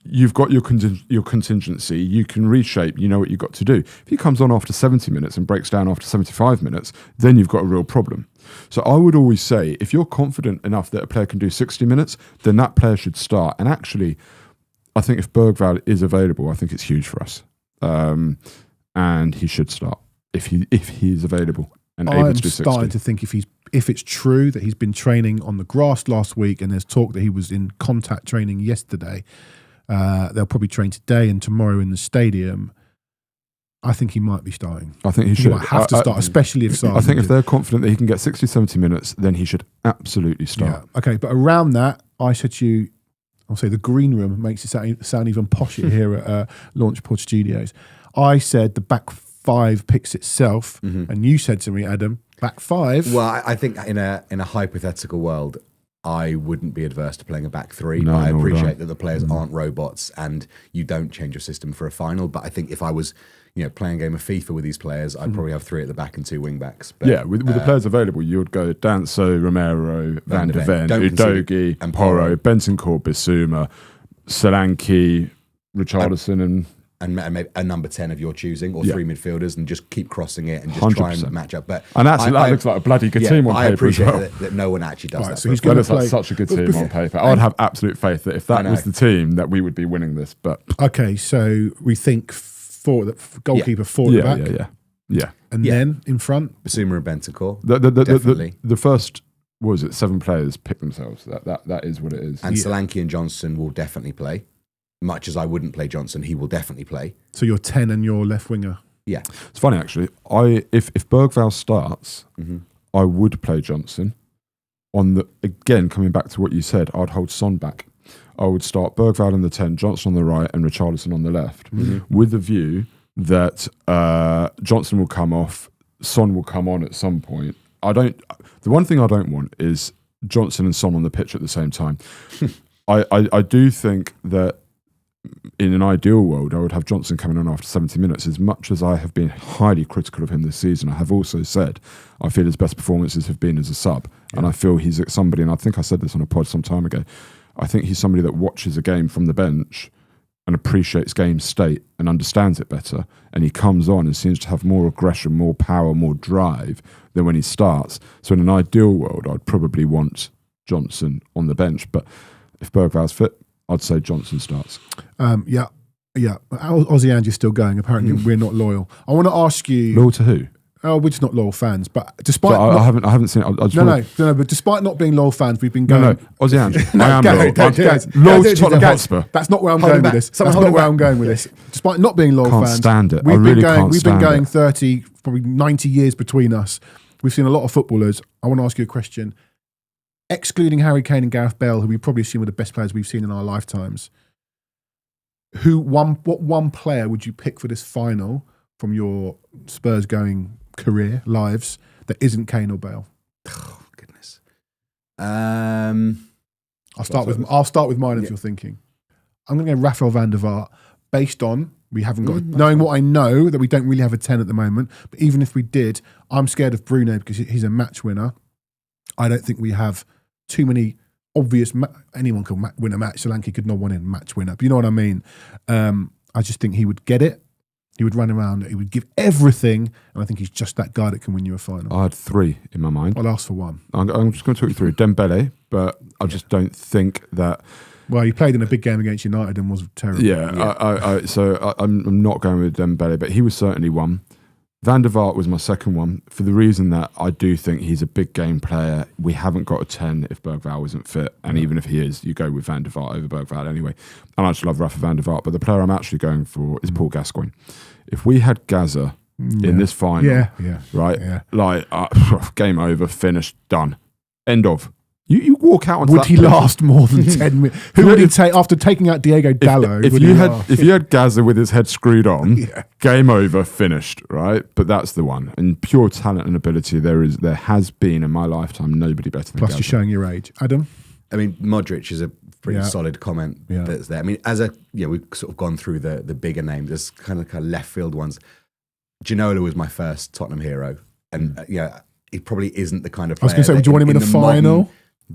C: you've got your contingency, you can reshape, you know what you've got to do. If he comes on after 70 minutes and breaks down after 75 minutes, then you've got a real problem. So I would always say, if you're confident enough that a player can do 60 minutes, then that player should start. And actually, I think if Bergvall is available, I think it's huge for us. And he should start if he is available and able to do 60.
A: I'm starting to think if it's true that he's been training on the grass last week, and there's talk that he was in contact training yesterday, they'll probably train today and tomorrow in the stadium. I think he might be starting.
C: I think he should.
A: He might have to start, especially if Sarr.
C: I think if they're confident that he can get 60, 70 minutes, then he should absolutely start.
A: Yeah. Okay, but around that, I said to you, I'll say the green room makes it sound even posher here at Launchpod Studios. I said the back five picks itself, and you said to me, Adam, back five.
B: Well, I think in a hypothetical world, I wouldn't be adverse to playing a back three.
C: No,
B: I
C: nor would I.
B: appreciate that the players aren't robots and you don't change your system for a final. But I think if I was, playing a game of FIFA with these players, I'd probably have three at the back and two wing backs. But,
C: Yeah, with the players available, you would go Danso, Romero, Van der Ven, Udogie,
B: and
C: Porro, Bentancur, Bissouma, Solanke, Richarlison,
B: and maybe a number 10 of your choosing, or three midfielders, and just keep crossing it and just
C: 100%.
B: try and match up. But
C: actually, that looks like a bloody good team on
B: I
C: paper as
B: appreciate
C: well.
B: that no one actually does
A: Right,
B: that.
A: so
B: for
A: he's
B: us.
C: That
A: gonna
C: looks like
A: play-
C: such a good team on paper. I would have absolute faith that if that was the team, that we would be winning this. But
A: Okay, so we think goalkeeper four at the back,
C: yeah.
A: and then in front.
B: Basuma and Bentancur,
C: The first, what was it, 7 players pick themselves. That is what it is.
B: and Solanke and Johnson will definitely play. Much as I wouldn't play Johnson, he will definitely play.
A: So you're 10 and your left winger.
B: Yeah.
C: It's funny actually. If Bergvall starts, I would play Johnson. Again, coming back to what you said, I'd hold Son back. I would start Bergvall in the 10, Johnson on the right, and Richarlison on the left, with the view that Johnson will come off, Son will come on at some point. The one thing I don't want is Johnson and Son on the pitch at the same time. I do think that in an ideal world, I would have Johnson coming on after 70 minutes. As much as I have been highly critical of him this season, I have also said I feel his best performances have been as a sub. And I feel he's somebody, and I think I said this on a pod some time ago, I think he's somebody that watches a game from the bench and appreciates game state and understands it better. And he comes on and seems to have more aggression, more power, more drive than when he starts. So in an ideal world, I'd probably want Johnson on the bench. But if Bergvall's fit, I'd say Johnson starts.
A: Yeah. Aussie Ange is still going. Apparently, we're not loyal. I want to ask you.
C: Loyal to who?
A: Oh, we're just not loyal fans. But despite
C: So I haven't seen it. I just
A: no. But despite not being loyal fans, we've been going.
C: No, Aussie Ange. I am
A: Go,
C: loyal.
A: go,
C: I'm
A: go.
C: loyal
A: Go,
C: to Tottenham
A: go.
C: Hotspur.
A: That's not where I'm
B: Hold
A: going
B: him
A: with
B: back.
A: this.
B: Someone
A: That's
B: hold
A: not
B: him
A: where
B: back.
A: I'm going with this. Despite not being loyal
C: Can't
A: fans,
C: stand it. I
A: We've been
C: really
A: going.
C: can't
A: We've been
C: stand
A: going
C: it.
A: 30, probably 90 years between us. We've seen a lot of footballers. I want to ask you a question. Excluding Harry Kane and Gareth Bale, who we probably assume are the best players we've seen in our lifetimes, what one player would you pick for this final from your Spurs going career lives that isn't Kane or Bale?
B: Oh, goodness.
A: I'll start with mine if you're thinking. I'm going to go Rafael van der Vaart, based on we haven't got knowing what I know that we don't really have a 10 at the moment. But even if we did, I'm scared of Bruno because he's a match winner. I don't think we have too many obvious. Anyone can win a match. Solanke could not win a match winner. But you know what I mean. I just think he would get it. He would run around. He would give everything, and I think he's just that guy that can win you a final.
C: I had 3 in my mind.
A: I'll ask for one.
C: I'm just going to talk you through Dembele, but I just don't think that.
A: Well, he played in a big game against United and was terrible.
C: Yeah. So I'm not going with Dembele, but he was certainly one. Van der Vaart was my second one for the reason that I do think he's a big game player. We haven't got a 10 if Bergvall isn't fit, and even if he is, you go with Van der Vaart over Bergvall anyway. And I just love Rafa Van der Vaart, but the player I'm actually going for is Paul Gascoigne. If we had Gaza in this final, game over, finished, done, end of. You walk out onto
A: Would
C: that
A: he
C: pitch.
A: last more than 10 minutes? Who would he take after taking out Diego Dallo?
C: If you had Gaza with his head screwed on, game over, finished, right? But that's the one. And pure talent and ability, there has been in my lifetime nobody better than
A: Plus,
C: Gaza.
A: you're showing your age. Adam?
B: I mean, Modric is a pretty solid comment that's there. I mean, we've sort of gone through the bigger names. There's kind of left field ones. Ginola was my first Tottenham hero, and he probably isn't the kind of player.
A: I was going to say, would you want him in the final?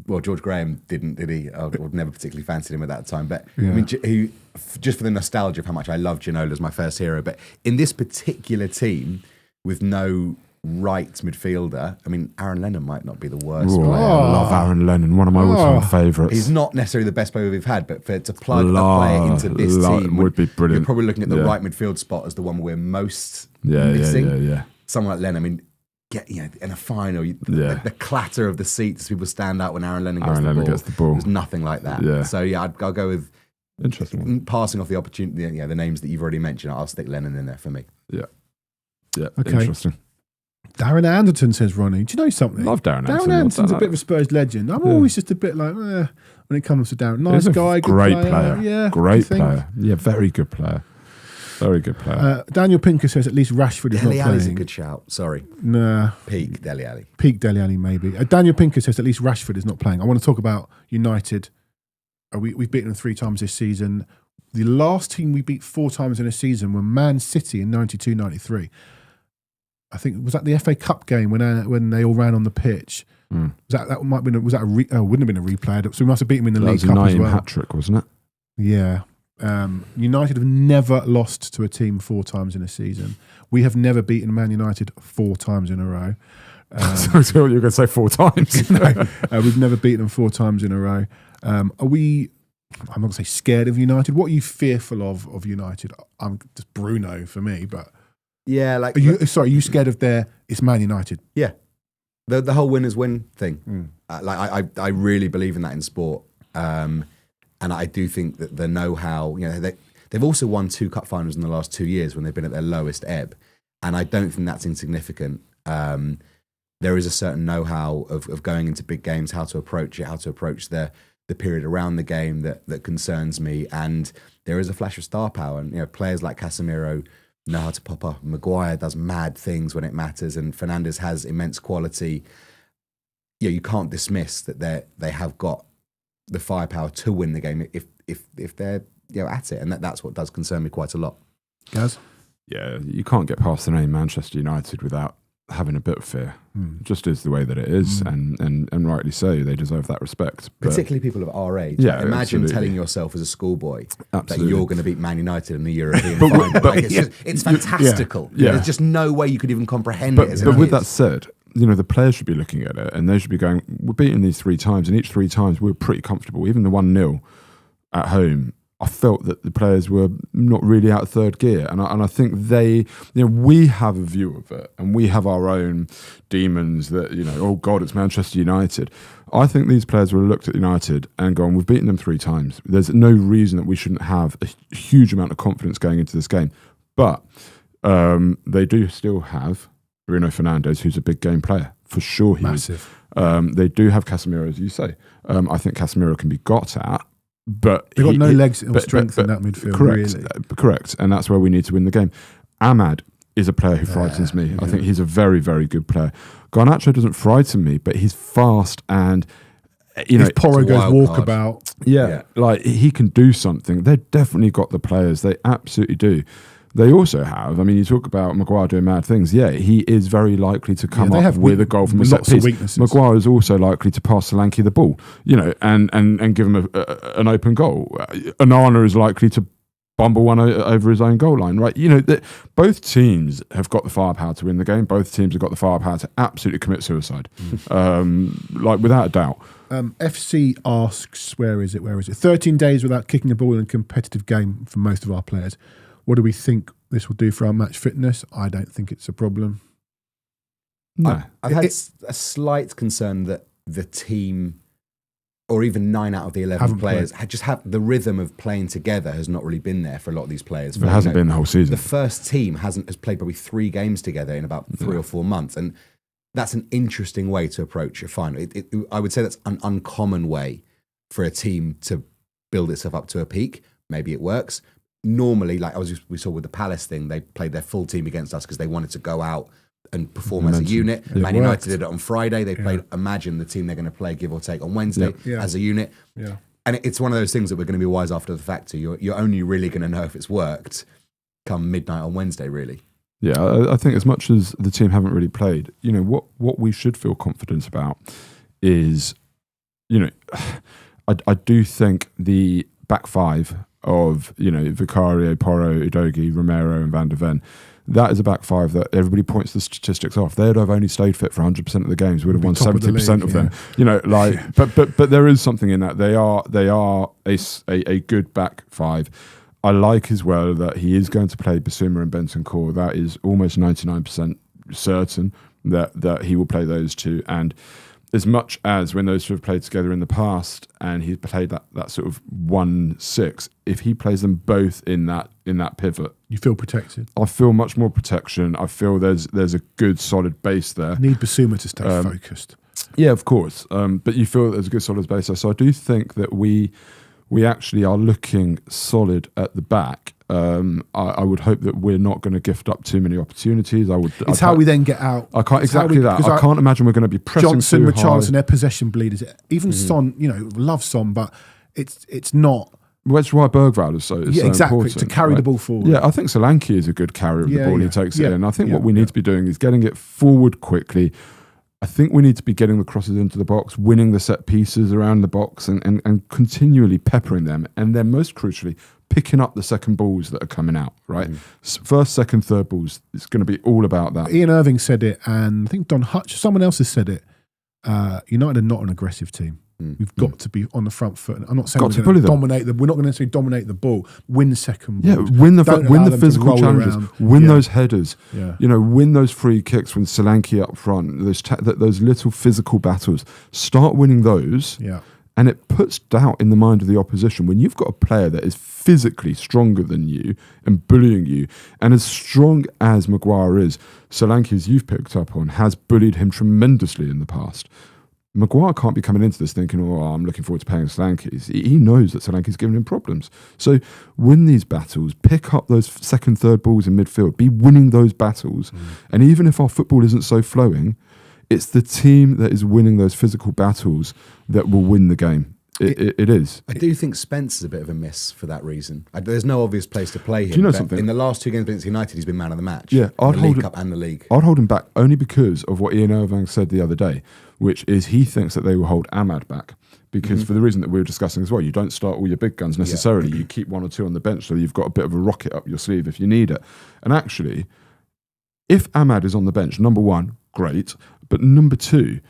B: Well, George Graham didn't, did he? I would never particularly fancied him at that time. But I mean, just for the nostalgia of how much I love Ginola as my first hero. But in this particular team, with no right midfielder, I mean, Aaron Lennon might not be the worst player.
C: I love Aaron Lennon, one of my all-time favourites.
B: He's not necessarily the best player we've had, but to plug a player into this team
C: would be brilliant.
B: You're probably looking at the right midfield spot as the one we're most missing.
C: Yeah.
B: Someone like Lennon, I mean, in a final, the clatter of the seats, people stand out when Aaron Lennon gets the ball. There's nothing like that.
C: Yeah.
B: So I'll go with
C: interesting.
B: Passing off the opportunity. The names that you've already mentioned, I'll stick Lennon in there for me.
C: Yeah.
A: Okay.
C: Interesting.
A: Darren Anderton, says Ronnie. Do you know something?
C: Love Darren Anderton.
A: Darren Anderton's a bit of a Spurs legend. I'm always just a bit like, when it comes to Darren. Nice guy,
C: great
A: good player. Yeah,
C: great player. Yeah, very good player. Very good player.
A: Daniel Pinker says at least Rashford is
B: Dele
A: not
B: Alli's
A: playing.
B: a good shout. Sorry.
A: Nah.
B: Peak Dele Alli.
A: Peak Dele Alli, maybe. Daniel Pinker says at least Rashford is not playing. I want to talk about United. We've beaten them 3 times this season. The last team we beat 4 times in a season were Man City in 92-93. I think was that the FA Cup game when they all ran on the pitch. Was that might have been wouldn't have been a replay. So we must have beaten them in the League Cup as well.
C: Hat trick, wasn't it?
A: Yeah. United have never lost to a team 4 times in a season. We have never beaten Man United 4 times in a row.
C: So you're going to say 4 times?
A: No, we've never beaten them 4 times in a row. Are we? I'm not going to say scared of United. What are you fearful of United? I'm just Bruno for me, but.
B: Yeah, like...
A: Are you scared of it's Man United?
B: Yeah. The whole winners win thing. I really believe in that in sport. And I do think that the know-how, they've also won 2 cup finals in the last 2 years when they've been at their lowest ebb. And I don't think that's insignificant. There is a certain know-how of going into big games, how to approach it, how to approach the period around the game that concerns me. And there is a flash of star power. And, players like Casemiro know how to pop up. Maguire does mad things when it matters, and Fernandes has immense quality. You can't dismiss that they have got the firepower to win the game if they're at it, and that's what does concern me quite a lot.
A: Gaz?
C: Yeah, you can't get past the name Manchester United without having a bit of fear. Just is the way that it is, and rightly so. They deserve that respect.
B: Particularly people of our age.
C: Yeah,
B: imagine
C: absolutely.
B: telling yourself as a schoolboy that
C: Absolutely.
B: you're going to beat Man United in the European final. It's fantastical.
C: Yeah.
B: There's just no way you could even comprehend it.
C: But with that said, the players should be looking at it, and they should be going, we're beating these 3 times, and each 3 times we were pretty comfortable. Even the 1-0 at home, I felt that the players were not really out of third gear, and I think they, we have a view of it, and we have our own demons that oh God, it's Manchester United. I think these players will have looked at United and gone, we've beaten them 3 times. There's no reason that we shouldn't have a huge amount of confidence going into this game, but they do still have Bruno Fernandes, who's a big game player for sure.
A: Massive.
C: They do have Casemiro, as you say. I think Casemiro can be got at. But
A: they've got no legs or strength in that midfield.
C: Correct,
A: really.
C: Correct, and that's where we need to win the game. Ahmad is a player who frightens me. Yeah. I think he's a very, very good player. Garnacho doesn't frighten me, but he's fast and
A: if Porro goes walkabout,
C: like he can do something. They've definitely got the players. They absolutely do. They also have, you talk about Maguire doing mad things. Yeah, he is very likely to come up with a goal from a set piece. Maguire is also likely to pass Solanke the ball, and give him an open goal. Onana is likely to bumble one over his own goal line, right? Both teams have got the firepower to win the game. Both teams have got the firepower to absolutely commit suicide, without a doubt.
A: FC asks, where is it? 13 days without kicking a ball in a competitive game for most of our players. What do we think this will do for our match fitness? I don't think it's a problem.
C: No.
B: I've had a slight concern that the team, or even 9 out of the 11 players, have the rhythm of playing together has not really been there for a lot of these players.
C: It hasn't been the whole season.
B: The first team has played probably 3 games together in about 3 or 4 months, and that's an interesting way to approach a final. I would say that's an uncommon way for a team to build itself up to a peak. Maybe it works. Normally, we saw with the Palace thing, they played their full team against us because they wanted to go out and perform as a unit. Man United did it on Friday. They played, imagine the team they're going to play, give or take, on Wednesday as a unit.
A: Yeah.
B: And it's one of those things that we're going to be wise after the fact to. You're only really going to know if it's worked come midnight on Wednesday, really.
C: Yeah, I think as much as the team haven't really played, what we should feel confident about is, I do think the back five of, Vicario, Porro, Udogie, Romero and Van der Ven, that is a back five that everybody points the statistics off. They'd have only stayed fit for 100% of the games. We'd have won 70% of them. But there is something in that. They are a good back five. I like as well that he is going to play Basuma and Bentancur. That is almost 99% certain that he will play those two. And as much as when those two have played together in the past and he's played that sort of 1-6, if he plays them both in that pivot,
A: you feel protected.
C: I feel much more protection. I feel there's a good solid base there.
A: Need Basuma to stay focused.
C: Yeah, of course. But you feel there's a good solid base there. So I do think that we actually are looking solid at the back. I would hope that we're not going to gift up too many opportunities.
A: It's how we then get out.
C: I can't I can't imagine we're going to be pressing
A: Johnson,
C: too high.
A: Richarlison, their possession bleeders. Even Son, love Son, but it's not.
C: Well, that's why Bergvall is so
A: exactly
C: important,
A: to carry the ball forward.
C: Yeah, I think Solanke is a good carrier of the ball. He takes it in. I think what we need to be doing is getting it forward quickly. I think we need to be getting the crosses into the box, winning the set pieces around the box and continually peppering them. And then most crucially, picking up the second balls that are coming out, right? First, second, third balls, it's going to be all about that.
A: Ian Irving said it, and I think Don Hutch, someone else has said it. United are not an aggressive team. We've got to be on the front foot. I'm not saying we're going to dominate we're not going to necessarily dominate the ball. Win the second ball.
C: Yeah, win the physical challenges. Win those headers.
A: Yeah.
C: Win those free kicks when Solanke up front. Those little physical battles. Start winning those.
A: Yeah.
C: And it puts doubt in the mind of the opposition when you've got a player that is physically stronger than you and bullying you. And as strong as Maguire is, Solanke, as you've picked up on, has bullied him tremendously in the past. Maguire can't be coming into this thinking, I'm looking forward to playing Solanke. He knows that Solanke's giving him problems. So win these battles, pick up those second, third balls in midfield, be winning those battles. And even if our football isn't so flowing, it's the team that is winning those physical battles that will win the game. It is.
B: I do think Spence is a bit of a miss for that reason. There's no obvious place to play him.
C: Do you know something?
B: In the last two games against United, he's been man of the match.
C: Yeah,
B: the League Cup and the league.
C: I'd hold him back only because of what Ian Irving said the other day, which is he thinks that they will hold Ahmad back. Because for the reason that we were discussing as well, you don't start all your big guns necessarily. You keep one or two on the bench so you've got a bit of a rocket up your sleeve if you need it. And actually, if Ahmad is on the bench, number one, great. But number two,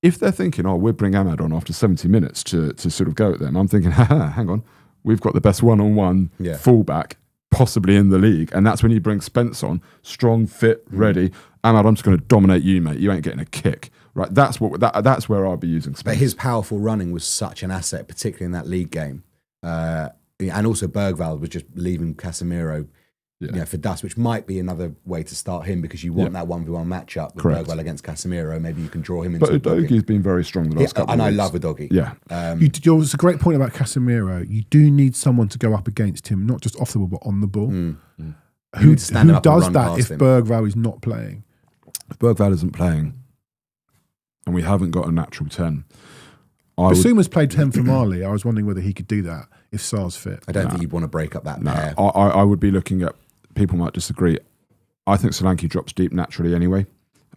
C: if they're thinking, we'll bring Ahmad on after 70 minutes to sort of go at them, I'm thinking, hang on, we've got the best one-on-one fullback possibly in the league. And that's when you bring Spence on, strong, fit, ready. Ahmad, I'm just going to dominate you, mate. You ain't getting a kick. Right? That's where I'll be using Spence.
B: But his powerful running was such an asset, particularly in that league game. And also Bergvall was just leaving Casemiro for dust, which might be another way to start him because you want that 1v1 matchup with Bergvall against Casemiro. Maybe you can draw him into
C: But Udogie's been very strong the last couple of weeks.
B: And I love Udogie.
C: Yeah.
A: It's a great point about Casemiro. You do need someone to go up against him, not just off the ball, but on the ball. Who does that if Bergvall is not playing?
C: If Bergvall isn't playing and we haven't got a natural 10.
A: Basuma's played 10 for Mali. I was wondering whether he could do that if Sarr's fit.
B: I don't think you'd want to break up that pair.
C: I would be looking at, people might disagree, I think Solanke drops deep naturally anyway.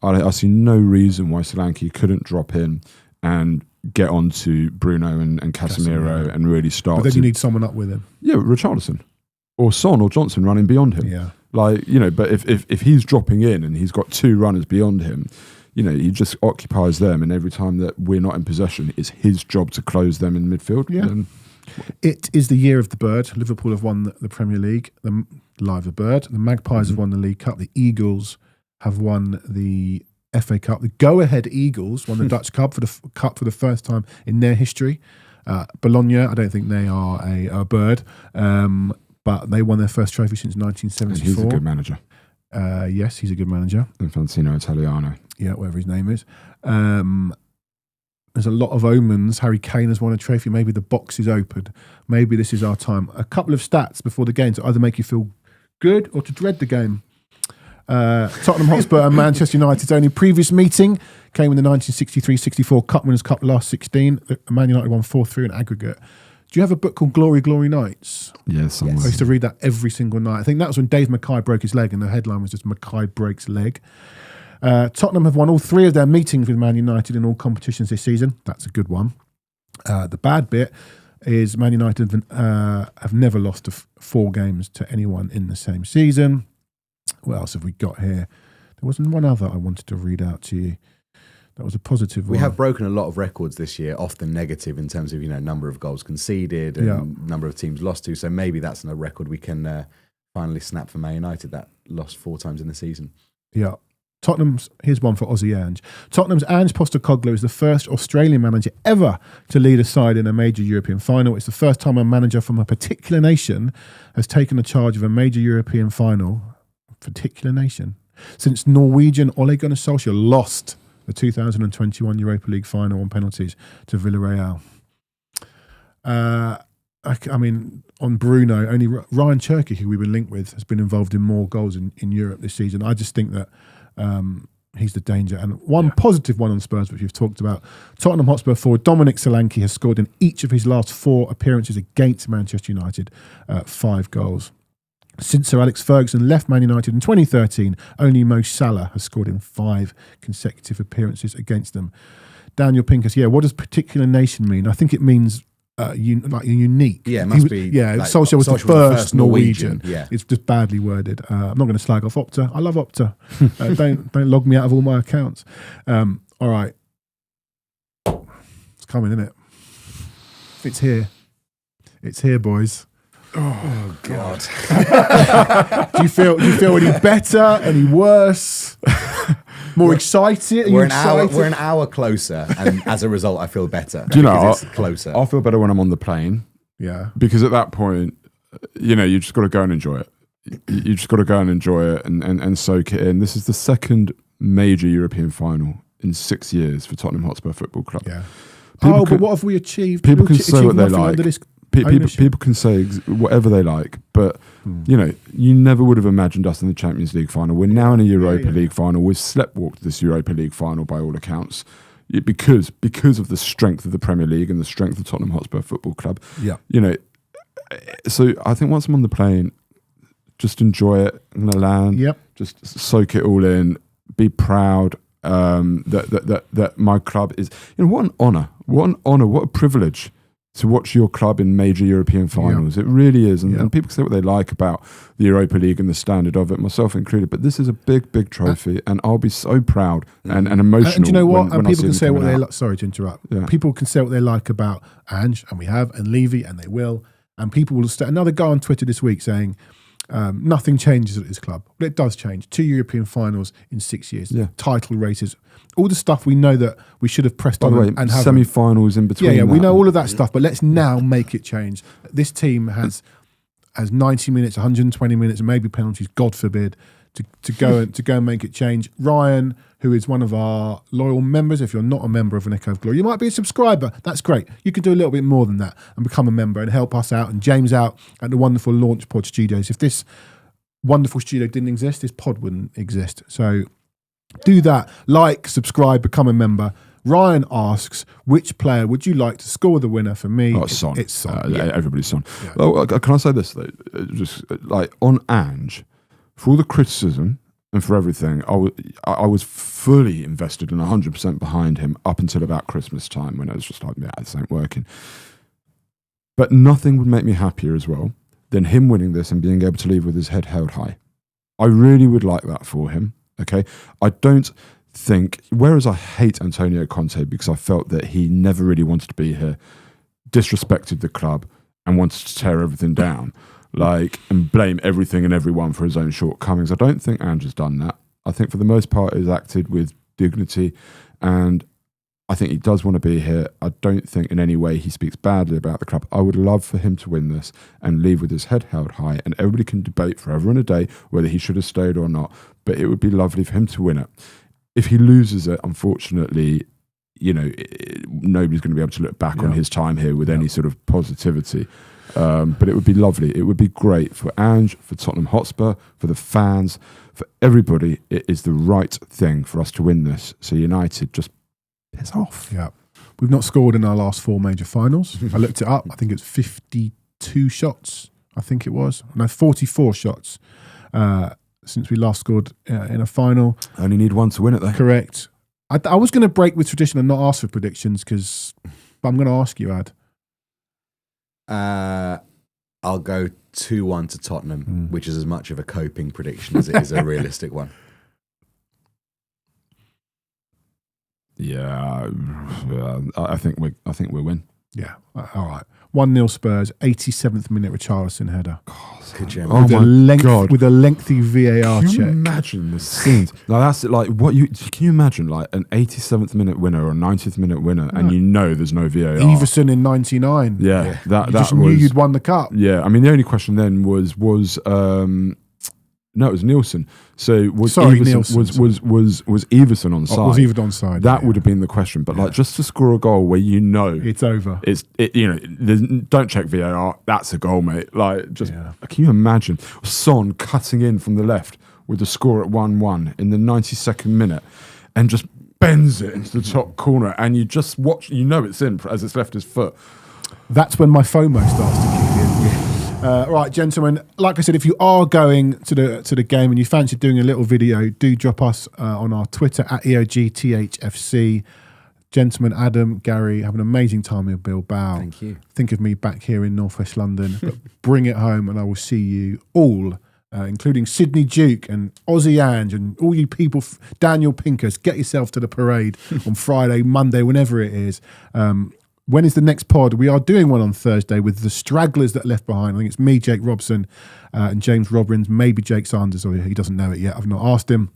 C: I see no reason why Solanke couldn't drop in and get onto Bruno and Casemiro and really start.
A: But then you need someone up with him.
C: Yeah, Richarlison. Or Son or Johnson running beyond him.
A: Yeah.
C: But if he's dropping in and he's got two runners beyond him, he just occupies them, and every time that we're not in possession, it's his job to close them in midfield.
A: Yeah. It is the year of the bird. Liverpool have won the Premier League. The Bird. The Magpies have won the League Cup. The Eagles have won the FA Cup. The go-ahead Eagles won the Dutch Cup for the first time in their history. Bologna, I don't think they are a bird, but they won their first trophy since 1974.
C: And he's a good manager.
A: Yes, he's a good manager.
C: Infantino Italiano.
A: Yeah, whatever his name is. There's a lot of omens. Harry Kane has won a trophy. Maybe the box is open. Maybe this is our time. A couple of stats before the game to either make you feel good or to dread the game. Tottenham Hotspur and Manchester United's only previous meeting came in the 1963-64 Cup Winners' Cup last 16. Man United won 4-3 in aggregate. Do you have a book called Glory, Glory Nights?
C: Yeah, somewhere.
A: I used to read that every single night. I think that was when Dave Mackay broke his leg, and the headline was just Mackay breaks leg. Tottenham have won all 3 of their meetings with Man United in all competitions this season. That's a good one. The bad bit is Man United have never lost 4 games to anyone in the same season. What else have we got here? There wasn't one other I wanted to read out to you. That was a positive one.
B: We have broken a lot of records this year, often negative in terms of number of goals conceded and number of teams lost to. So maybe that's a record we can finally snap for Man United that lost 4 times in the season.
A: Yeah. Here's one for Aussie Ange. Tottenham's Ange Postecoglou is the first Australian manager ever to lead a side in a major European final. It's the first time a manager from a particular nation has taken the charge of a major European final. Particular nation. Since Norwegian Ole Gunnar Solskjaer lost the 2021 Europa League final on penalties to Villarreal. I mean, on Bruno, only Ryan Cherky, who we've been linked with, has been involved in more goals in Europe this season. I just think that he's the danger. And one positive one on Spurs, which we've talked about, Tottenham Hotspur forward Dominic Solanke has scored in each of his last 4 appearances against Manchester United, 5 goals. Since Sir Alex Ferguson left Man United in 2013, only Mo Salah has scored in 5 consecutive appearances against them. Daniel Pincus, what does particular nation mean? I think it means unique.
B: Yeah, it must be.
A: Yeah, like, Solskjaer was the first Norwegian.
B: Yeah.
A: It's just badly worded. I'm not going to slag off Opta. I love Opta. Don't log me out of all my accounts. All right. It's coming, isn't it? It's here. It's here, boys.
B: Oh God!
A: Do you feel any better? Any worse? More excited?
B: We're an hour closer, and as a result, I feel better.
C: Do you know?
B: It's closer.
C: I feel better when I'm on the plane.
A: Yeah.
C: Because at that point, you just got to go and enjoy it. You just got to go and enjoy it and soak it in. This is the second major European final in 6 years for Tottenham Hotspur Football Club.
A: Yeah. But what have we achieved?
C: People can say what they like.
A: People
C: can say whatever they like, but you never would have imagined us in the Champions League final. We're now in a Europa League final. We've sleptwalked this Europa League final by all accounts because of the strength of the Premier League and the strength of Tottenham Hotspur Football Club.
A: Yeah,
C: So I think once I'm on the plane, just enjoy it. I'm gonna land.
A: Yep.
C: Just soak it all in. Be proud that my club is. What an honour! What a privilege to watch your club in major European finals. It really is. And people say what they like about the Europa League and the standard of it, myself included. But this is a big, big trophy. And I'll be so proud and emotional.
A: And do you know what?
C: When
A: people can say what they
C: like.
A: like. Sorry to interrupt. Yeah. People can say what they like about Ange, and we have, and Levy, and they will. And people will start. Another guy on Twitter this week saying, nothing changes at this club. But it does change. 2 European finals in 6 years. Yeah. Title races. All the stuff we know that we should have pressed on and have
C: semi-finals in between.
A: Yeah, we know all of that stuff, but let's now make it change. This team has 90 minutes, 120 minutes, and maybe penalties, God forbid, to go and make it change. Ryan, who is one of our loyal members, if you're not a member of An Echo of Glory, you might be a subscriber. That's great. You can do a little bit more than that and become a member and help us out and James out at the wonderful Launch Pod Studios. If this wonderful studio didn't exist, this pod wouldn't exist. So do that. Like, subscribe, become a member. Ryan asks, which player would you like to score the winner for me?
C: Oh, Son.
A: It's Son.
C: Everybody's Son.
A: Yeah.
C: Well, can I say this, though? Just like on Ange, for all the criticism and for everything, I was fully invested and 100% behind him up until about Christmas time when it was just like, this ain't working. But nothing would make me happier as well than him winning this and being able to leave with his head held high. I really would like that for him. Okay, I don't think, whereas I hate Antonio Conte because I felt that he never really wanted to be here, disrespected the club and wanted to tear everything down, and blame everything and everyone for his own shortcomings. I don't think Ange has done that. I think for the most part he's acted with dignity and I think he does want to be here. I don't think in any way he speaks badly about the club. I would love for him to win this and leave with his head held high, and everybody can debate forever and a day whether he should have stayed or not, but it would be lovely for him to win it. If he loses it, unfortunately, nobody's going to be able to look back on his time here with any sort of positivity. But it would be lovely. It would be great for Ange, for Tottenham Hotspur, for the fans, for everybody. It is the right thing for us to win this. So United, just piss off.
A: Yeah. We've not scored in our last 4 major finals. I looked it up. I think it's 52 shots. I think it was. No, 44 shots since we last scored in a final.
C: Only need one to win it, though.
A: Correct. I was going to break with tradition and not ask for predictions but I'm going to ask you, Ad.
B: I'll go 2-1 to Tottenham, which is as much of a coping prediction as it is a realistic one.
C: Yeah, I think we'll win.
A: Yeah, all right. 1-0 Spurs, 87th minute Richarlison header.
B: Could you
C: Oh my God.
A: With a lengthy VAR
C: Can
A: check.
C: you imagine the scenes? Like that's like can you imagine like an 87th minute winner or a 90th minute winner, and you know there's no VAR.
A: Everson in 99.
C: Yeah, that
A: You just
C: was.
A: knew you'd won the cup.
C: Yeah, I mean the only question then was no, it was Nielsen. So was
A: Nielsen,
C: was Everson on side?
A: Was even onside.
C: That would have been the question. But like just to score a goal where you know
A: It's over.
C: don't check VAR. That's a goal, mate. Like just can you imagine Son cutting in from the left with the score at 1-1 in the 92nd minute and just bends it into the top corner, and you just watch. You know it's in as it's left his foot.
A: That's when my FOMO starts to kick in. Right, gentlemen. Like I said, if you are going to the game and you fancy doing a little video, do drop us on our Twitter at EOGTHFC. Gentlemen, Adam, Gary, have an amazing time in Bilbao.
B: Thank you.
A: Think of me back here in Northwest London. But bring it home, and I will see you all, including Sydney Duke and Aussie Ange and all you people, Daniel Pinkus. Get yourself to the parade on Friday, Monday, whenever it is. When is the next pod? We are doing one on Thursday with the stragglers that are left behind. I think it's me, Jake Robson, and James Robbins, maybe Jake Sanders, or he doesn't know it yet. I've not asked him.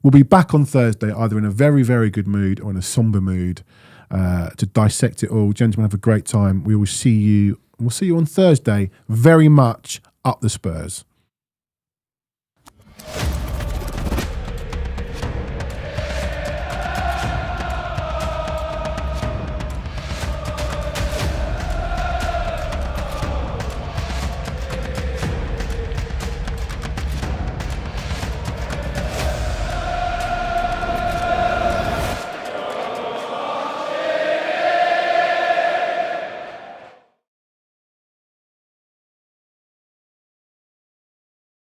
A: We'll be back on Thursday, either in a very, very good mood or in a somber mood, to dissect it all. Gentlemen, have a great time. We'll see you on Thursday. Very much up the Spurs.